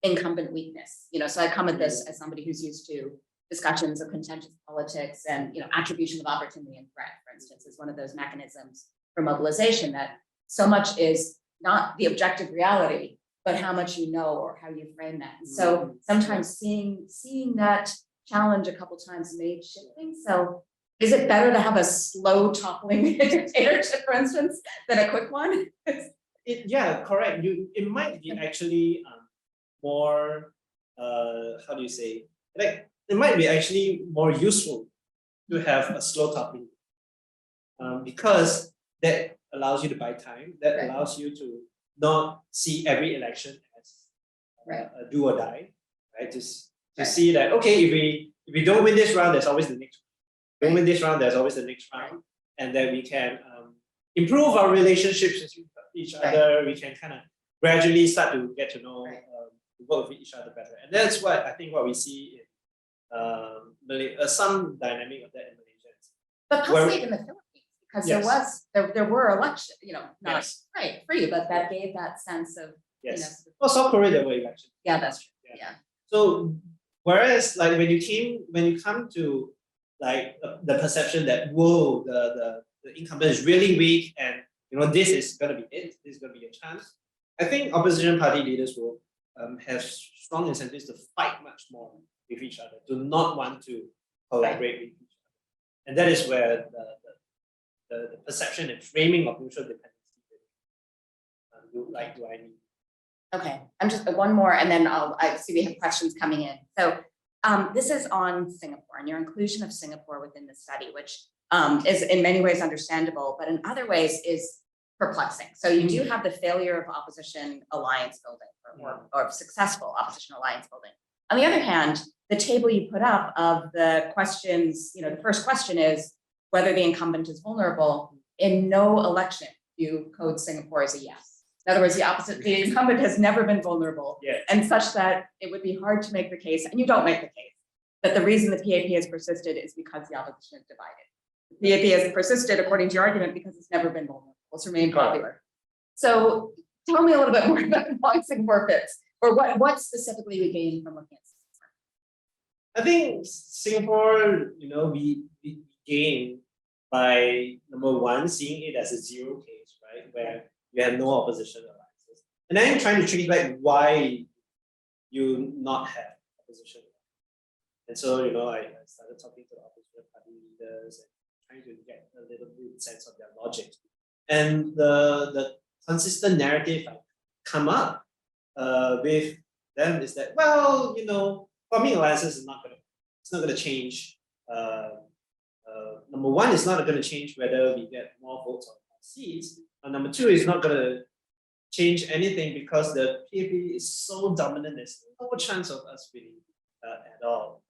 incumbent weakness. So I come at this as somebody who's used to discussions of contentious politics and attribution of opportunity and threat, for instance, is one of those mechanisms for mobilization that so much is not the objective reality, but how much you know or how you frame that. And so sometimes seeing that challenge a couple times made shifting. So is it better to have a slow toppling dictatorship, for instance, than a quick one? Yeah, correct. It might be actually more, how do you say, like it might be actually more useful to have a slow toppling, because that allows you to buy time, that allows you to not see every election as a do or die, right? Just to see that, okay, if we don't win this round, there's always the next round. Don't win this round, there's always the next round. And then we can improve our relationships with each other. We can kind of gradually start to get to know, work with each other better. And that's what I think what we see in some dynamic of that in Malaysia. But possibly in the Philippines, because there were elections, not free, but that gave that sense of Well, South Korea there were elections. Yeah, that's true. Yeah. So whereas like when you come to like the perception that whoa, the incumbent is really weak and this is gonna be it, this is gonna be a chance. I think opposition party leaders will have strong incentives to fight much more with each other, to not want to collaborate with each other. And that is where the perception and framing of mutual dependency do I need. Okay, I'm just one more, and then I see we have questions coming in. So this is on Singapore and your inclusion of Singapore within the study, which is in many ways understandable, but in other ways is perplexing. So you do have the failure of opposition alliance building or successful opposition alliance building. On the other hand, the table you put up of the questions, the first question is whether the incumbent is vulnerable. In no election, you code Singapore as a yes. In other words, the incumbent has never been vulnerable, and such that it would be hard to make the case, and you don't make the case, that the reason the PAP has persisted is because the opposition is divided. The PAP has persisted, according to your argument, because it's never been vulnerable. It's remained popular. So tell me a little bit more about why Singapore fits, or what specifically we gain from looking at Singapore. I think Singapore, we gain by number one, seeing it as a zero case, right, where you have no opposition alliances, and then trying to trace back why you not have opposition. And so, I started talking to the opposition party leaders and trying to get a little bit sense of their logic. And the consistent narrative I come up with them is that, well, forming alliances is not going to change. Number one, it's not going to change whether we get more votes or more seats. And number two, it's not going to change anything because the PAP is so dominant. There's no chance of us winning at all.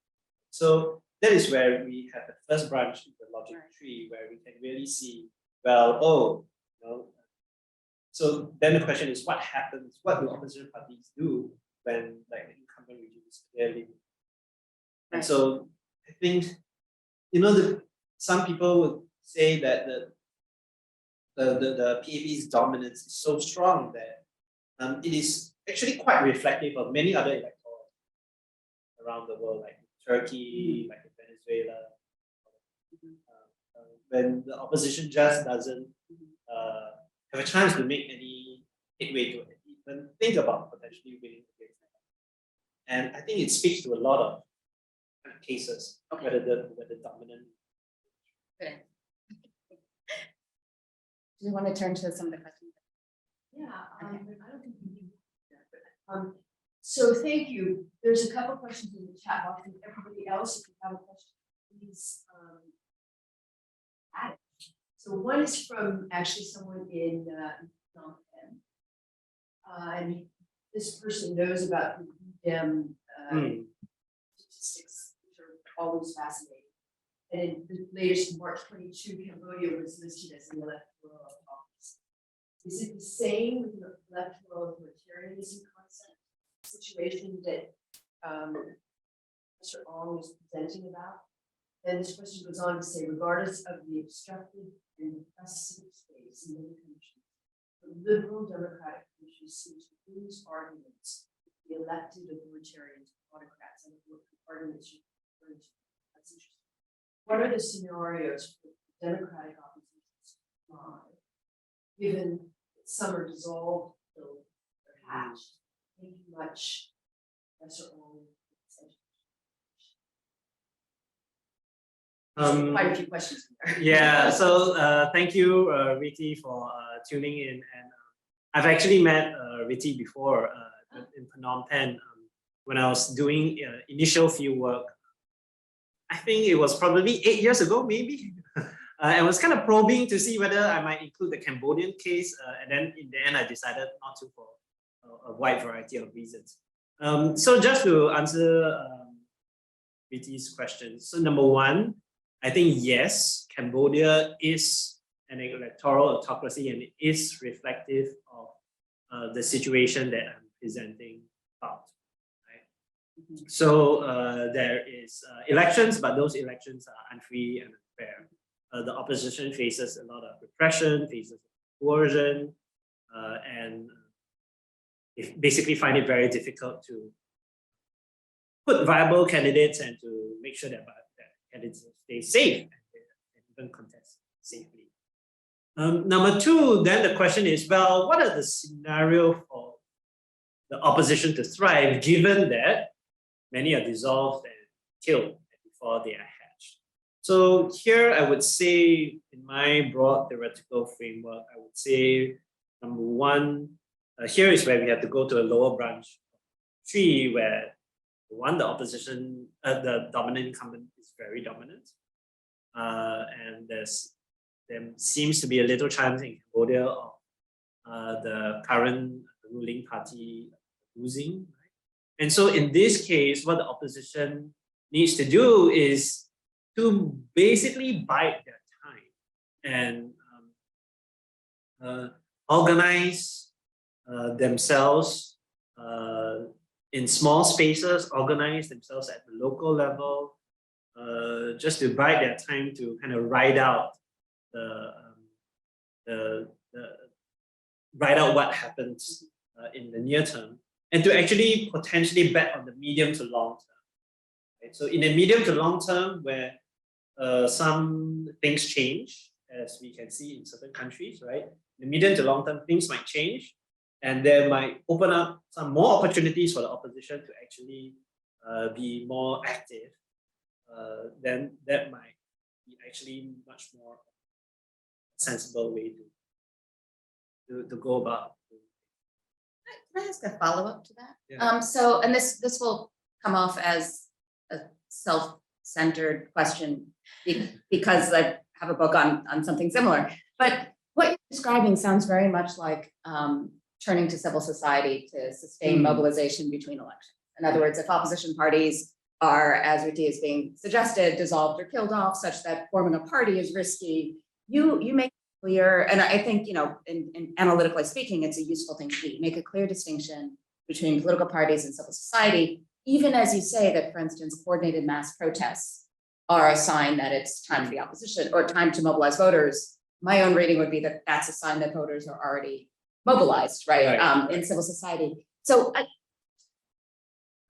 So that is where we have the first branch of the logic tree, where we can really see, well, so then the question is, what happens? What do opposition parties do when the incumbent regime is clearly? And so I think, some people would say that the PAP's dominance is so strong that it is actually quite reflective of many other electorals around the world, like Turkey, like Venezuela, when the opposition just doesn't have a chance to make any headway to even think about potentially winning against them. And I think it speaks to a lot of cases, Okay. whether dominant. Good. Do you want to turn to some of the questions? Yeah, Okay. I don't think we need that, but, so thank you. There's a couple questions in the chat box, and everybody else, if you have a question, please, add it. So one is from actually someone in, Phnom Penh. And this person knows about the UDEM, statistics, which are always fascinating. And in the latest March 22, Cambodia was listed as an electoral office. Is it the same with the electoral authoritarianism concept situation that Mr. Ong is presenting about? Then this question goes on to say, regardless of the obstructive and oppressive space in many countries, the liberal democratic countries seem to lose arguments with the elected authoritarians, autocrats, and what arguments you're referring to. That's interesting. What are the scenarios for democratic opposition to thrive, given that some are dissolved, so they're hatched? Thank you much, Professor Ong. Quite a few questions in there. Yeah, so thank you, Riti, for tuning in. And I've actually met Riti before in Phnom Penh when I was doing initial field work. I think it was probably 8 years ago, maybe. I was kind of probing to see whether I might include the Cambodian case, and then in the end, I decided not to for a wide variety of reasons. So just to answer Riti's question, so number one, I think yes, Cambodia is an electoral autocracy and it is reflective of the situation that I'm presenting about. Right? So there is elections, but those elections are unfree and unfair. The opposition faces a lot of repression, faces coercion, and basically find it very difficult to put viable candidates and to make sure that candidates stay safe and even contest safely. Number two, then the question is, well, what are the scenarios for the opposition to thrive, given that many are dissolved and killed before they are hatched? So here I would say, in my broad theoretical framework, I would say, number one, here is where we have to go to a lower branch tree where one, the opposition, the dominant incumbent is very dominant. And there seems to be a little chance in Cambodia of the current ruling party losing. Right? And so in this case, what the opposition needs to do is to basically bide their time and organize themselves in small spaces, organize themselves at the local level, just to bide their time to kind of ride out what happens in the near term, and to actually potentially bet on the medium to long term. Right? So in the medium to long term, where some things change, as we can see in certain countries, right? In the medium to long term, things might change, and there might open up some more opportunities for the opposition to actually be more active. Then that might be actually much more sensible way to go about. Can I ask a follow-up to that? Yeah. So, and this will come off as a self-centered question because I have a book on something similar. But what you're describing sounds very much like turning to civil society to sustain mobilization between elections. In other words, if opposition parties are, as Riti is being suggested, dissolved or killed off such that forming a party is risky, you make it clear, and I think, in analytically speaking, it's a useful thing to do, make a clear distinction between political parties and civil society, even as you say that, for instance, coordinated mass protests are a sign that it's time for the opposition or time to mobilize voters. My own reading would be that that's a sign that voters are already mobilized, right. In civil society. So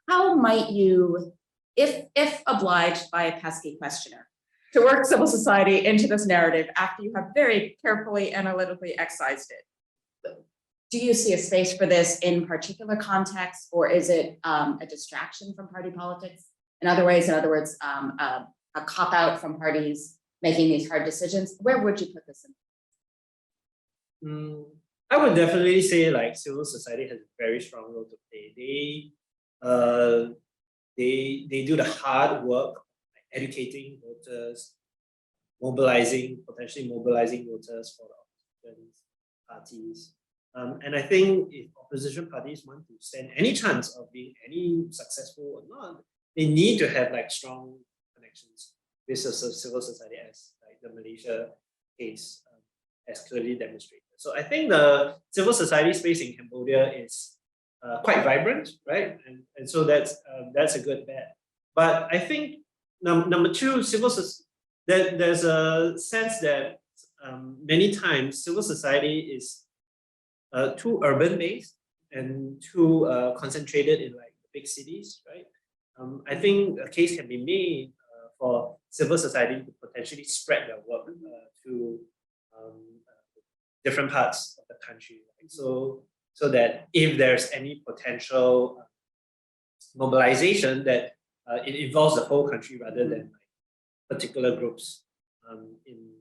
how might you, if obliged by a pesky questioner, to work civil society into this narrative after you have very carefully analytically excised it? Do you see a space for this in particular context, or is it a distraction from party politics? In other words, a cop out from parties making these hard decisions. Where would you put this in? I would definitely say like civil society has a very strong role to play. They do the hard work, like educating voters, potentially mobilizing voters for the opposition parties. And I think if opposition parties want to stand any chance of being any successful or not, they need to have like strong connections with civil society, as like the Malaysia case has clearly demonstrated. So I think the civil society space in Cambodia is quite vibrant, right? And so that's a good bet. But I think number two, there's a sense that many times civil society is too urban based and too concentrated in like the big cities, right? I think a case can be made for civil society to potentially spread their work to different parts of the country, right? So that if there's any potential mobilization, that it involves the whole country rather than like particular groups in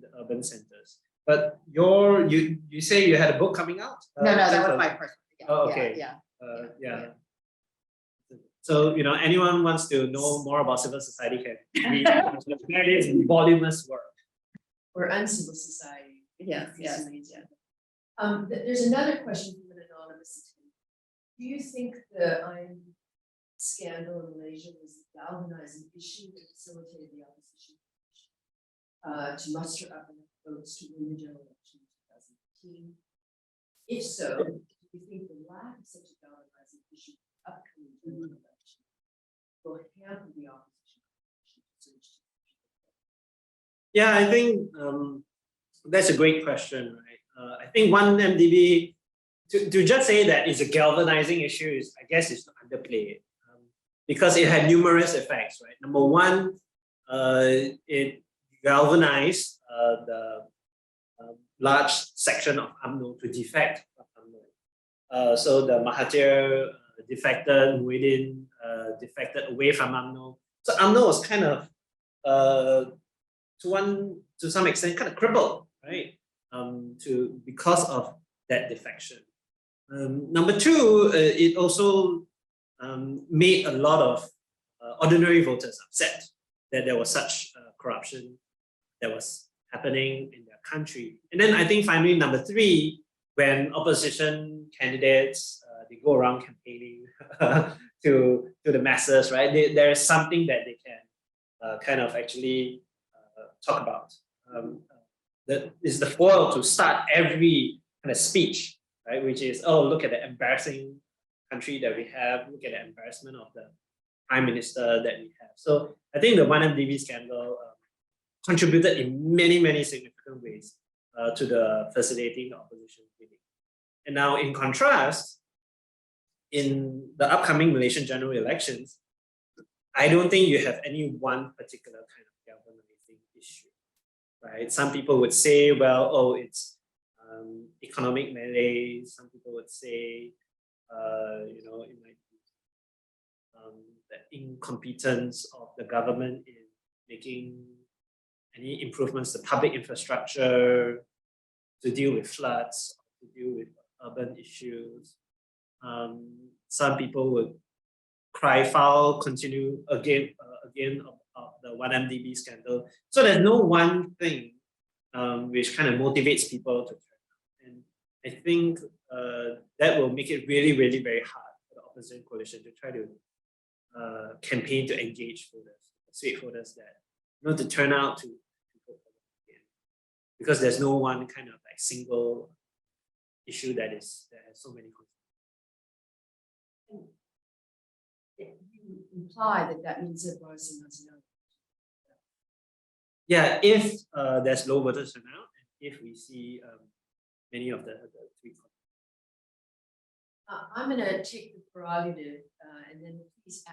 the urban centers. But you say you had a book coming out? No, that was my personal. Yeah, Oh, okay. Yeah. So anyone wants to know more about civil society can read Meredith's voluminous work. Or uncivil society. Yes. There's another question from an anonymous attendee. Do you think the scandal in Malaysia was a galvanizing issue that facilitated the opposition to muster up enough votes to win the general election in 2018? If so, do you think the lack of such a galvanizing issue in the upcoming general election will hamper the opposition to surge to? Yeah, I think that's a great question, right? I think one MDB, to just say that it's a galvanizing issue is, I guess, is to underplay it, because it had numerous effects, right? Number one, it galvanized the large section of UMNO to defect from UMNO. So the Mahathir defected, Muhyiddin defected away from UMNO. So UMNO was kind of, to some extent, kind of crippled, right? Because of that defection. Number two, it also made a lot of ordinary voters upset that there was such corruption that was happening in their country. And then I think finally, number three, when opposition candidates they go around campaigning to the masses, right? There is something that they can kind of actually talk about. That is the foil to start every kind of speech, right? Which is, oh, look at the embarrassing country that we have, look at the embarrassment of the prime minister that we have. So I think the 1MDB scandal contributed in many, many significant ways to the facilitating the opposition winning. And now in contrast, in the upcoming Malaysian general elections, I don't think you have any one particular kind of galvanizing issue, right? Some people would say, well, oh, it's economic malaise. Some people would say, it might be the incompetence of the government in making any improvements to public infrastructure, to deal with floods, to deal with urban issues. Some people would cry foul, continue again of the 1MDB scandal. So there's no one thing which kind of motivates people to turn out. And I think that will make it really, really very hard for the opposition coalition to try to campaign to engage voters, persuade voters that to turn out to vote for them again. Because there's no one kind of like single issue that has so many consequences. You imply that means that Morrison doesn't know. Yeah, if there's low voter turnout, and if we see many of the three. I'm going to take the prerogative and then please I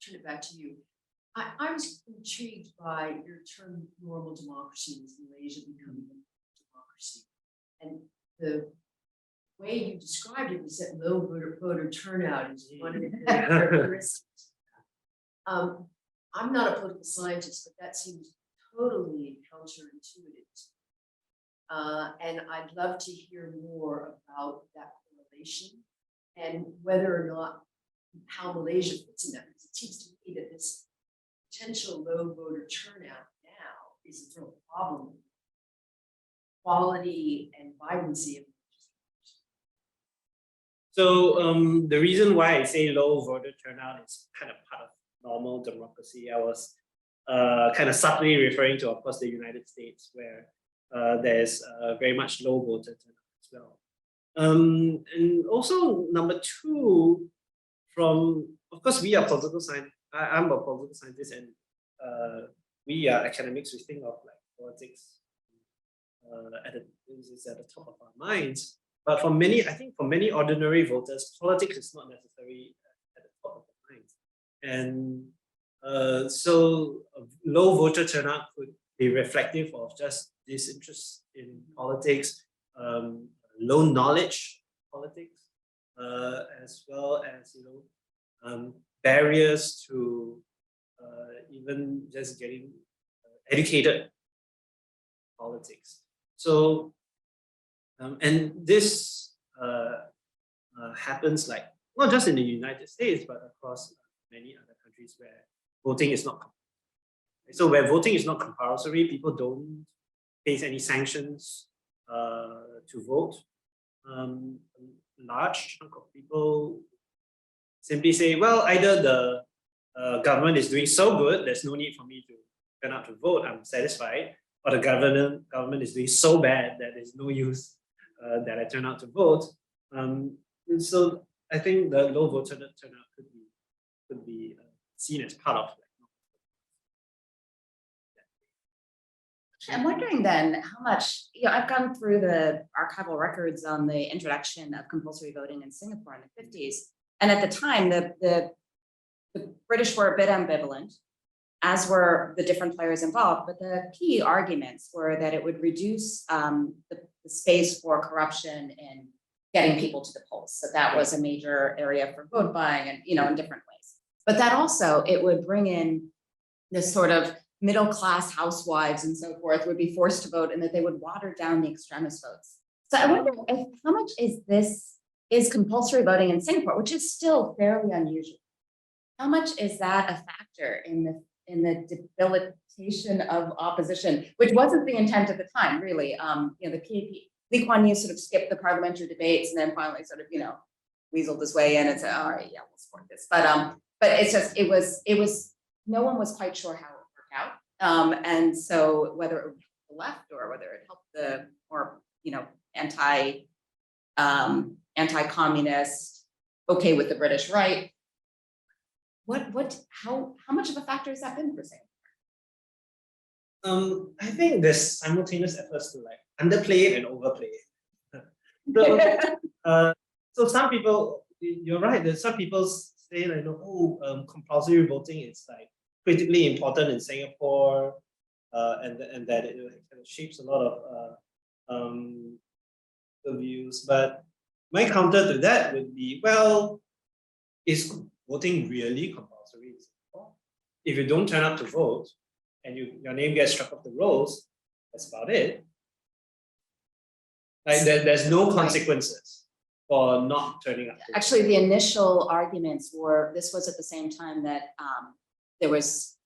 turn it back to you. I was intrigued by your term normal democracy in Malaysia becoming a democracy. And the way you described it was that low voter turnout is one of the characteristics. I'm not a political scientist, but that seems totally counterintuitive. And I'd love to hear more about that correlation and whether or not how Malaysia fits in that. Because it seems to me that this potential low voter turnout now is a real problem. Quality and vibrancy of So the reason why I say low voter turnout is kind of part of normal democracy. I was kind of subtly referring to, of course, the United States, where there's very much low voter turnout as well. And also number two, of course, we are political science. I'm a political scientist, and we are academics. We think of like politics at the top of our minds. But for many, I think for many ordinary voters, politics is not necessarily at the top of their minds. And so low voter turnout could be reflective of just disinterest in politics, low knowledge of politics, as well as barriers to even just getting educated politics. So and this happens like not just in the United States, but across many other countries where voting is not compulsory. So where voting is not compulsory, people don't face any sanctions to vote. A large chunk of people simply say, well, either the government is doing so good, there's no need for me to turn out to vote, I'm satisfied, or the government is doing so bad that there's no use that I turn out to vote. And so I think the low voter turnout could be seen as part of. I'm wondering then how much, I've gone through the archival records on the introduction of compulsory voting in Singapore in the 50s. And at the time, the British were a bit ambivalent, as were the different players involved. But the key arguments were that it would reduce the space for corruption and getting people to the polls. So that was a major area for vote buying and, in different ways. But that also, it would bring in this sort of middle-class housewives and so forth would be forced to vote, and that they would water down the extremist votes. So I wonder how much is compulsory voting in Singapore, which is still fairly unusual. How much is that a factor in the debilitation of opposition, which wasn't the intent at the time, really? The PAP, Lee Kuan Yew sort of skipped the parliamentary debates and then finally sort of, weaseled his way in and said, all right, yeah, we'll support this. But it's just, it was, no one was quite sure how it would work out. And so whether it would help the left or whether it helped the more, anti-communist, okay with the British right, how much of a factor has that been for Singapore? I think there's simultaneous efforts to like underplay it and overplay it. So some people, you're right, there's some people say like, compulsory voting is like critically important in Singapore, and that it kind of shapes a lot of the views. But my counter to that would be, well, is voting really compulsory in Singapore? If you don't turn up to vote and your name gets struck off the rolls, that's about it. Like there's no consequences for not turning up. Actually, the initial arguments were, this was at the same time that there was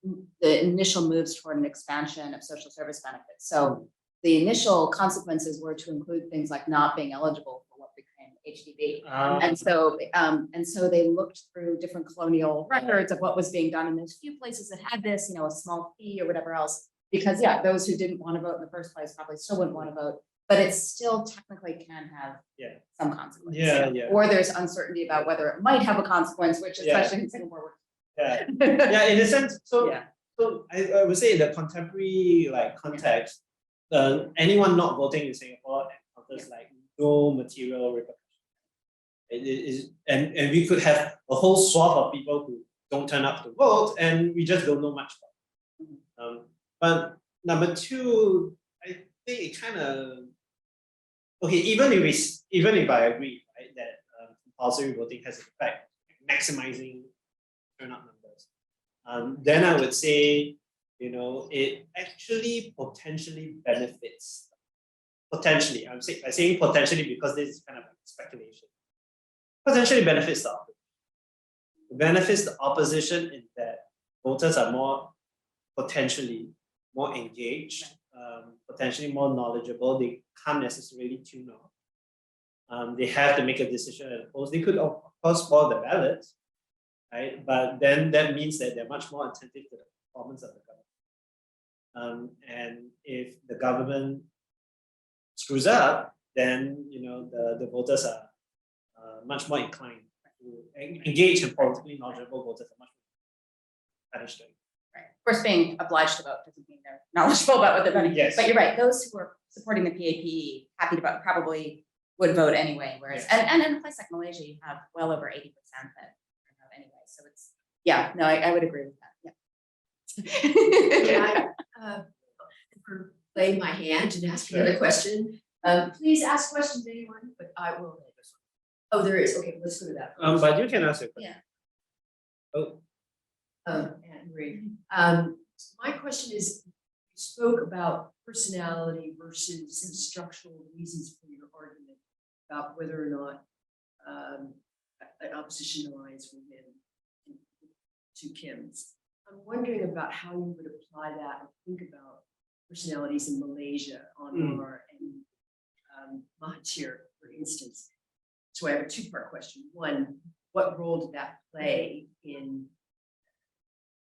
the initial moves toward an expansion of social service benefits. So the initial consequences were to include things like not being eligible for what became HDB. And so they looked through different colonial records of what was being done. And there's a few places that had this, a small fee or whatever else, because those who didn't want to vote in the first place probably still wouldn't want to vote, but it still technically can have some consequences. Or there's uncertainty about whether it might have a consequence, which especially in Singapore. In a sense. So I would say in the contemporary context, anyone not voting in Singapore encounters no material repercussions. It is, and we could have a whole swath of people who don't turn up to vote, and we just don't know much about it. But number two, I think it kind of even if I agree, right, that compulsory voting has an effect, maximizing turnout numbers. then I would say, it actually potentially benefits. Potentially, I'm saying potentially because this is kind of speculation. Potentially benefits the opposition. It benefits the opposition in that voters are potentially more engaged, potentially more knowledgeable. They can't necessarily tune out. They have to make a decision at the polls. They could, of course, spoil the ballots, right? But then that means that they're much more attentive to the performance of the government. And if the government screws up, then the voters are much more inclined to engage, in politically knowledgeable voters are much more pedestrian. Right. Of course, being obliged to vote doesn't mean they're knowledgeable about what they're voting. Yes. But you're right, those who are supporting the PAP, happy to vote, probably would vote anyway. Whereas, Yes. and in a place like Malaysia, you have well over 80% that vote anyway. So it's, yeah, no, I would agree with that. Yeah. Can I play my hand and ask another question? Please ask questions, anyone, but I will. Oh, there is. Okay, let's go to that. But you can ask a question. Yeah. Oh, Anne Marie. My question is, you spoke about personality versus the structural reasons for your argument about whether or not an opposition alliance will win to Kim's. I'm wondering about how you would apply that and think about personalities in Malaysia, Anwar and Mahathir, for instance. So I have a two-part question. One, what role did that play in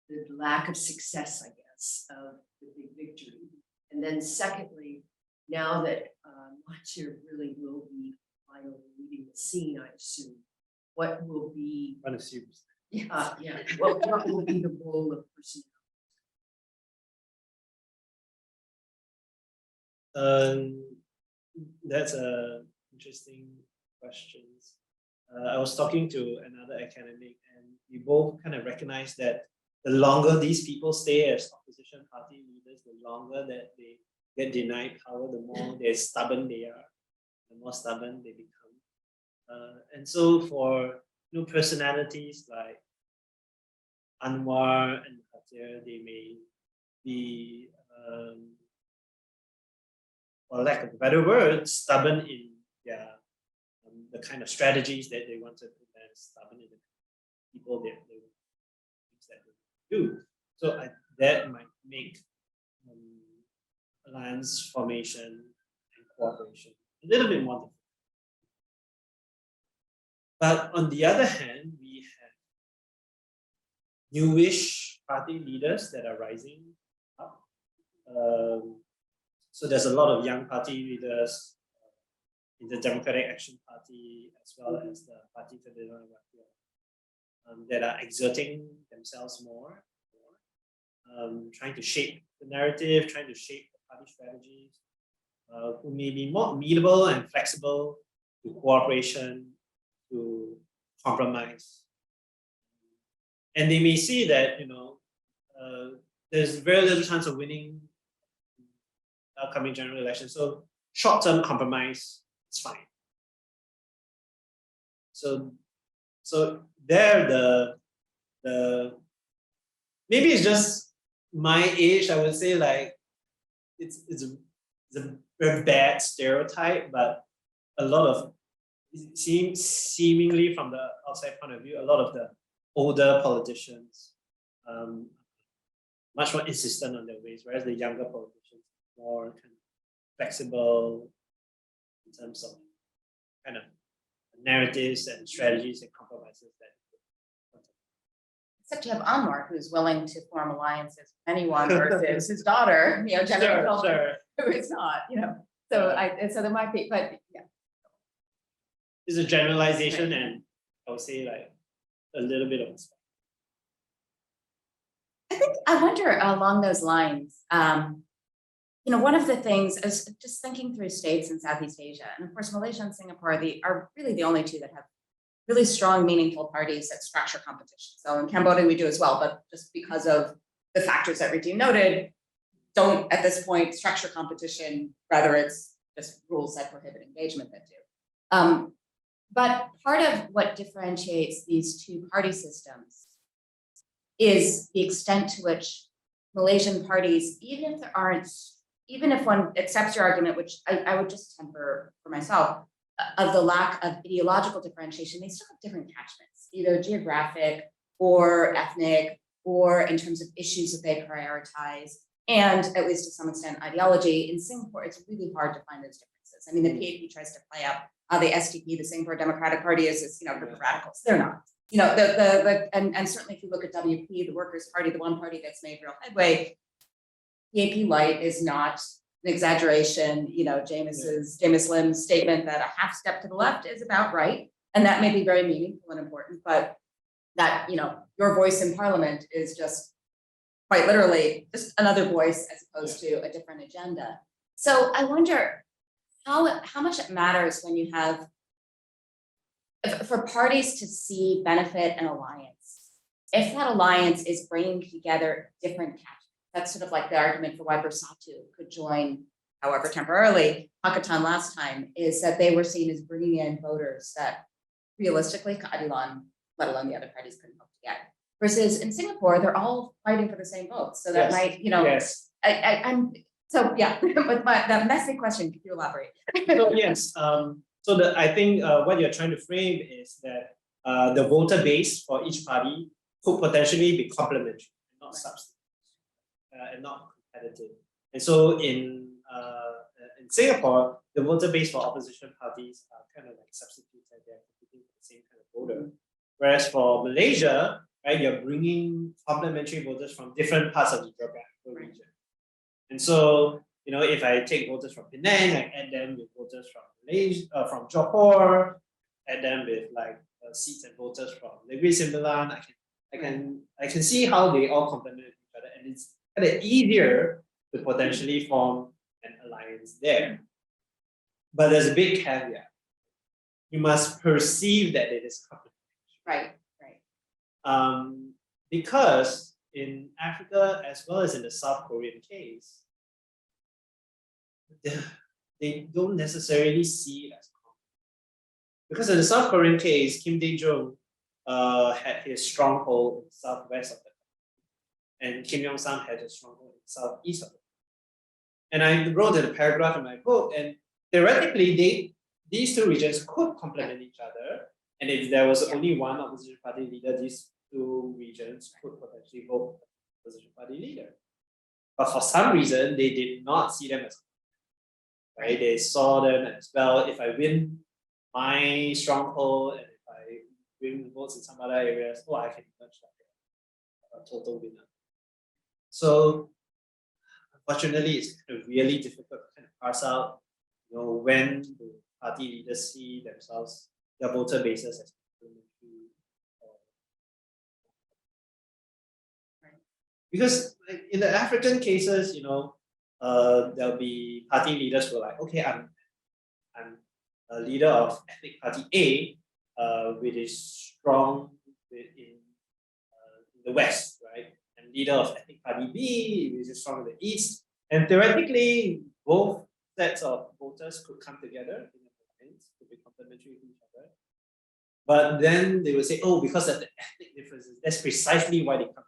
the lack of success, I guess, of the big victory? And then secondly, now that Mahathir really will be finally leading the scene, I assume, what will be, one assumes. what will be the role of personality? That's a interesting question. I was talking to another academic, and we both kind of recognize that the longer these people stay as opposition party leaders, the longer that they get denied power, the more they're stubborn they are, the more stubborn they become. And so for personalities like Anwar and Mahathir, they may be, for lack of a better word, stubborn in their the kind of strategies that they want to implement, stubborn in the people that they do. So that might make alliance formation and cooperation a little bit more difficult. But on the other hand, we have newish party leaders that are rising up. So there's a lot of young party leaders in the Democratic Action Party, as well as the Parti Federal that are exerting themselves more, trying to shape the narrative, trying to shape the party strategies, who may be more amenable and flexible to cooperation, to compromise. And they may see that, there's very little chance of winning the upcoming general election. So short-term compromise, it's fine. So there the maybe it's just my age, I would say, like it's a very bad stereotype, but a lot of seemingly from the outside point of view, a lot of the older politicians much more insistent on their ways, whereas the younger politicians more kind of flexible in terms of kind of narratives and strategies and compromises that. Except you have Anwar, who's willing to form alliances with anyone versus his daughter, Jennifer, Sure. who is not, So so there might be, but yeah. It's a generalization, and I would say like a little bit of. I wonder along those lines, one of the things is just thinking through states in Southeast Asia, and of course, Malaysia and Singapore are really the only two that have really strong, meaningful parties that structure competition. So in Cambodia, we do as well, but just because of the factors that Ritu noted, don't at this point structure competition, rather it's just rules that prohibit engagement that do. But part of what differentiates these two party systems is the extent to which Malaysian parties, even if one accepts your argument, which I would just temper for myself, of the lack of ideological differentiation, they still have different catchments, either geographic or ethnic, or in terms of issues that they prioritize, and at least to some extent ideology. In Singapore, it's really hard to find those differences. I mean, the PAP tries to play up the SDP, the Singapore Democratic Party, is a group of radicals. They're not. And certainly if you look at WP, the Workers' Party, the one party that's made real headway, PAP Light is not an exaggeration. James Lim's statement that a half step to the left is about right, and that may be very meaningful and important, but that your voice in Parliament is just quite literally just another voice as opposed to a different agenda. So I wonder how much it matters when you have, for parties to see benefit and alliance, if that alliance is bringing together different catchments. That's sort of like the argument for why Bersatu could join, however temporarily, Pakistan last time, is that they were seen as bringing in voters that realistically Keadilan, let alone the other parties, couldn't hope to get. Versus in Singapore, they're all fighting for the same votes. So that might, Yes. with that messy question, could you elaborate? So yes, I think what you're trying to frame is that the voter base for each party could potentially be complementary, not substitute. And not competitive. And so in Singapore, the voter base for opposition parties are kind of like substitutes, and they're competing for the same kind of voter. Whereas for Malaysia, right, you're bringing complementary voters from different parts of the geographical region. And so, if I take voters from Penang, I add them with voters from Malaysia, from Johor, add them with seats and voters from Negeri Sembilan. I can see how they all complement each other, and it's kind of easier to potentially form an alliance there. But there's a big caveat. You must perceive that it is complementary. Right. Because in Africa, as well as in the South Korean case, they don't necessarily see it as complementary. Because in the South Korean case, Kim Dae-jung had his stronghold in the southwest of the country, and Kim Yong-sam had a stronghold in the southeast of the country. And I wrote in a paragraph in my book, and theoretically, these two regions could complement each other, and if there was only one opposition party leader, these two regions could potentially vote for the opposition party leader. But for some reason, they did not see them as complementary. Right? They saw them as, well, if I win my stronghold, and if I win votes in some other areas, I can emerge like a total winner. So unfortunately, it's kind of really difficult to kind of parse out, when the party leaders see themselves, their voter bases as complementary. Because in the African cases, there'll be party leaders who are like, okay, I'm a leader of ethnic party A, which is strong in the West, right? And leader of ethnic party B, which is strong in the East. And theoretically, both sets of voters could come together in the alliance, could be complementary to each other. But then they will say, because of the ethnic differences, that's precisely why they come.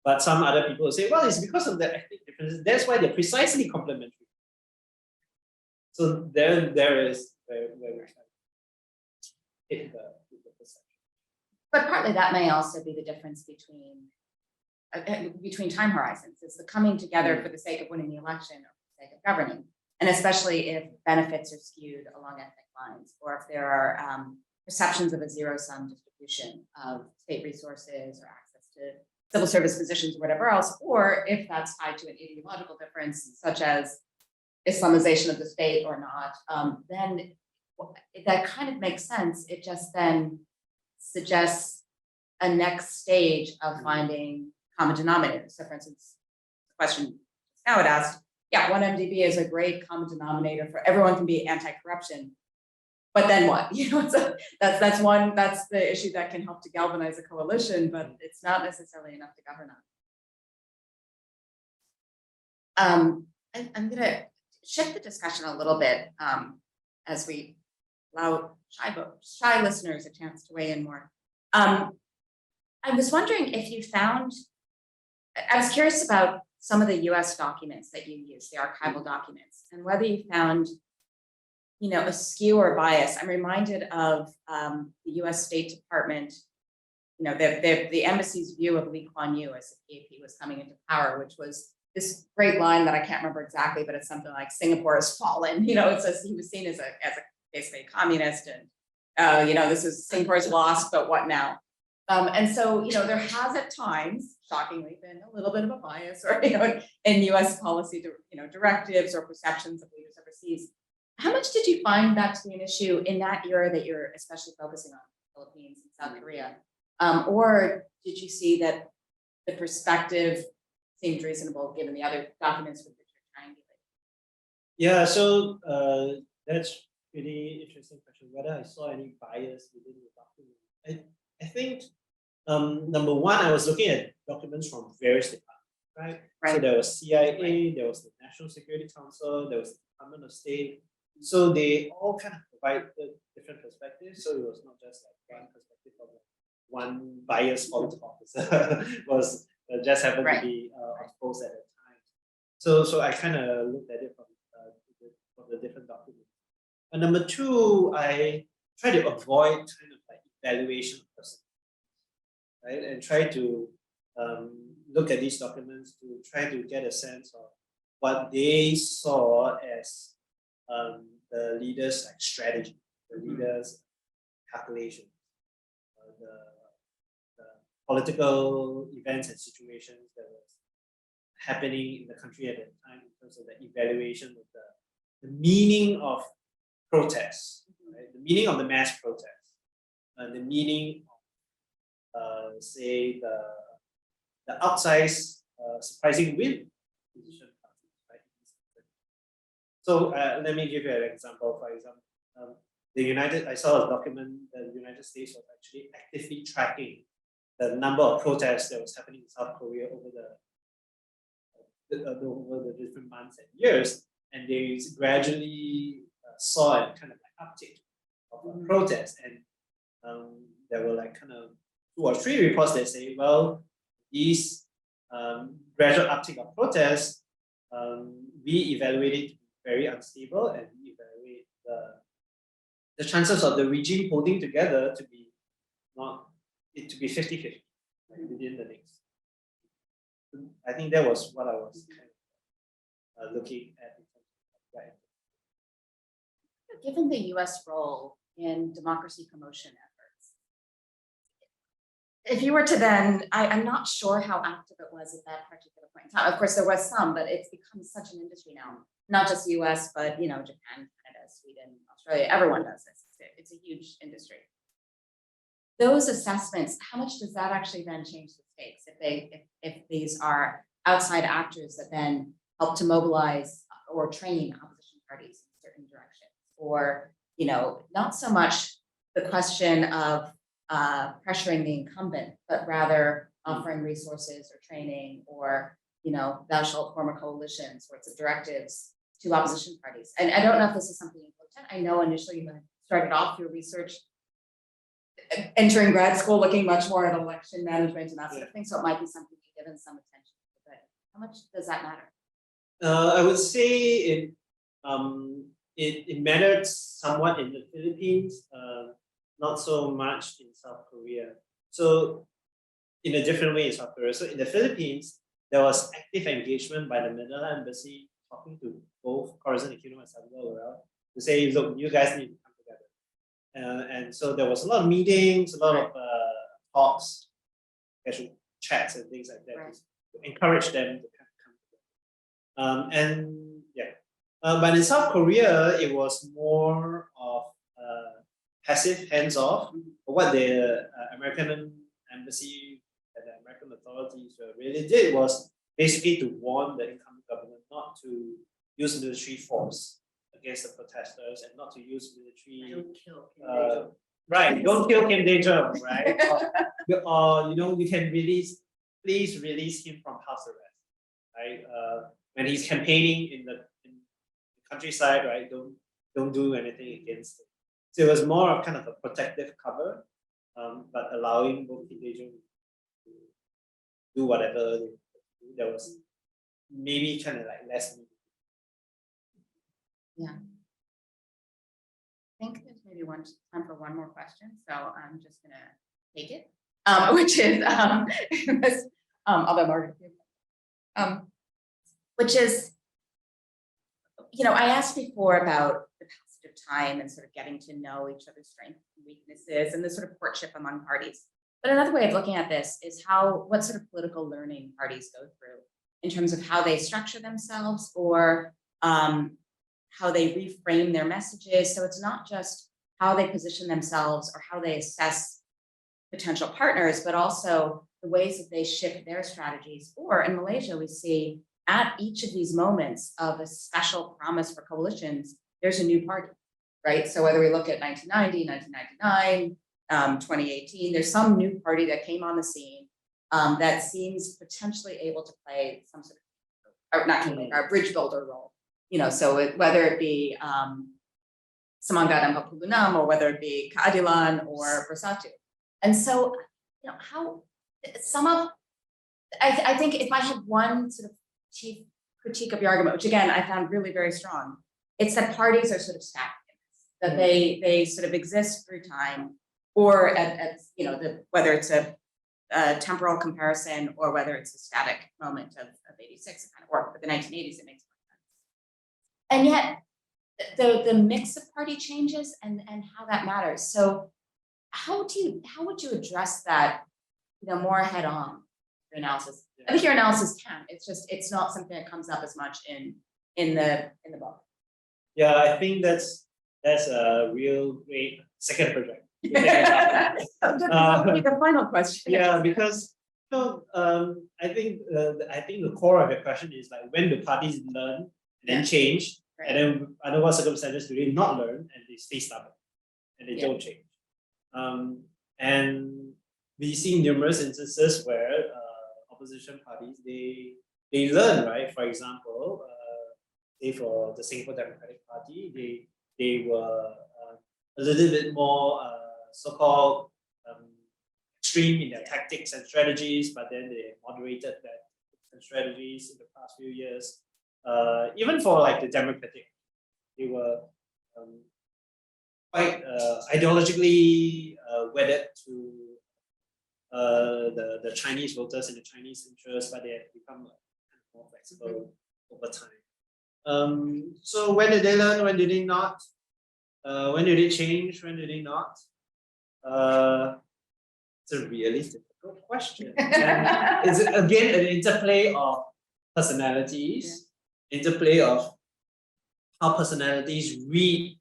But some other people will say, it's because of the ethnic differences, that's why they're precisely complementary. So there is where we hit the perception. But partly that may also be the difference between time horizons. It's the coming together for the sake of winning the election or for the sake of governing. And especially if benefits are skewed along ethnic lines, or if there are perceptions of a zero-sum distribution of state resources or access to civil service positions or whatever else, or if that's tied to an ideological difference, such as Islamization of the state or not, then that kind of makes sense. It just then suggests a next stage of finding common denominators. So for instance, the question now it asked, one MDB is a great common denominator for everyone can be anti-corruption, but then what? So that's the issue that can help to galvanize a coalition, but it's not necessarily enough to govern on. I'm gonna shift the discussion a little bit as we allow shy listeners a chance to weigh in more. I was wondering if you found, I was curious about some of the US documents that you use, the archival documents, and whether you found, a skew or bias. I'm reminded of the US State Department, the embassy's view of Lee Kuan Yew as the PAP was coming into power, which was this great line that I can't remember exactly, but it's something like Singapore has fallen. It says he was seen as a basically a communist, and this is Singapore's lost, but what now? And so, there has at times, shockingly, been a little bit of a bias, or in U.S. policy, directives or perceptions of leaders overseas. How much did you find that to be an issue in that era that you're especially focusing on, the Philippines and South Korea? Or did you see that the perspective seemed reasonable given the other documents with which you're triangulating? Yeah, so that's really interesting question. Whether I saw any bias within the document, I think number one, I was looking at documents from various departments, right? So there was CIA, there was the National Security Council, there was the Department of State. So they all kind of provide different perspectives. So it was not just like one perspective of one biased political officer was just happened to be exposed at the time. So I kind of looked at it from the different documents. And number two, I try to avoid kind of like evaluation of person, right? And try to look at these documents to try to get a sense of what they saw as the leaders' like strategy, the leaders' calculation, the political events and situations that was happening in the country at that time in terms of the evaluation of the meaning of protests, right? The meaning of the mass protests, the meaning of say the outsized surprising win position parties, right? So let me give you an example. For example, I saw a document that the United States was actually actively tracking the number of protests that was happening in South Korea over the different months and years, and they gradually saw a kind of like uptick of protests, and there were like kind of 2 or 3 reports that say, well, these gradual uptick of protests, we evaluate it very unstable, and we evaluate the chances of the regime holding together to be 50-50 within the next. I think that was what I was kind of looking at. Right. Given the US role in democracy promotion efforts, if you were to then, I'm not sure how active it was at that particular point in time. Of course, there was some, but it's become such an industry now, not just US, but Japan, Canada, Sweden, Australia, everyone does this. It's a huge industry. Those assessments, how much does that actually then change the stakes if these are outside actors that then help to mobilize or train opposition parties in certain directions? Or, not so much the question of pressuring the incumbent, but rather offering resources or training or, thou shalt form a coalition, sorts of directives to opposition parties. And I don't know if this is something you looked at. I know initially you started off your research entering grad school looking much more at election management and that sort of thing. So it might be something you've given some attention to, but how much does that matter? I would say it mattered somewhat in the Philippines, not so much in South Korea. So in a different way in South Korea. So in the Philippines, there was active engagement by the Manila Embassy talking to both Corazon Aquino and Salvador to say, look, you guys need to come together. And so there was a lot of meetings, a lot of talks, casual chats and things like that to encourage them to come together. But in South Korea, it was more of passive, hands-off. What the American embassy and the American authorities really did was basically to warn the incumbent government not to use military force against the protesters and not to use military. Don't kill Don't kill Kim Dae-jung, right? or you can please release him from house arrest, right? When he's campaigning in the countryside, right? Don't do anything against it. So it was more of kind of a protective cover, but allowing both Kim Dae-jung do whatever they do. There was maybe kind of like less. Yeah. I think there's maybe time for one more question, so I'm just gonna take it, which is although Margaret, which is, I asked before about the passage of time and sort of getting to know each other's strengths and weaknesses and the sort of courtship among parties. But another way of looking at this is what sort of political learning parties go through in terms of how they structure themselves or how they reframe their messages. So it's not just how they position themselves or how they assess potential partners, but also the ways that they shift their strategies. Or in Malaysia, we see at each of these moments of a special promise for coalitions, there's a new party, right? So whether we look at 1990, 1999, 2018, there's some new party that came on the scene that seems potentially able to play some sort of, or not kingmaker, a bridge builder role. So whether it be Semangat and Papulunam, or whether it be Keadilan or Bersatu. And so, how some of, I think if I had one sort of chief critique of your argument, which again, I found really very strong, it's that parties are sort of static, that they sort of exist through time, or at whether it's a temporal comparison or whether it's a static moment of 86, it kind of worked, but the 1980s, it makes more sense. And yet the mix of party changes and how that matters. So how would you address that, more head on your analysis? I think your analysis can. It's not something that comes up as much in the book. Yeah, I think that's a real great second project. The final question. Yeah, because I think the core of your question is like, when do parties learn and then change, right. and then under what circumstances do they not learn and they stay stubborn and they don't change? And we see numerous instances where opposition parties they learn, right? For example, say for the Singapore Democratic Party, they were a little bit more so-called extreme in their tactics and strategies, but then they moderated that strategies in the past few years. Even for like the Democratic, they were quite ideologically wedded to the Chinese voters and the Chinese interests, but they have become like kind of more flexible over time. So when did they learn? When did they not? When did they change? When did they not? It's a really difficult question. And it's again an interplay of personalities, interplay of how personalities read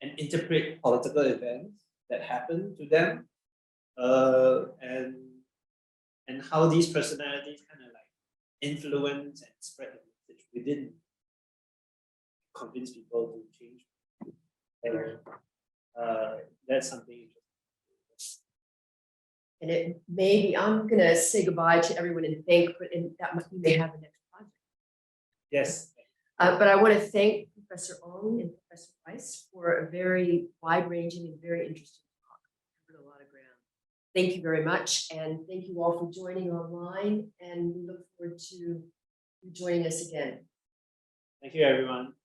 and interpret political events that happen to them, and how these personalities kind of like influence and spread the message within, convince people to change. That's something interesting. And it maybe I'm gonna say goodbye to everyone and thank, and that we may have the next project. Yes. But I want to thank Professor Ong and Professor Weiss for a very wide-ranging and very interesting talk. Covered a lot of ground. Thank you very much, and thank you all for joining online. And we look forward to you joining us again. Thank you, everyone.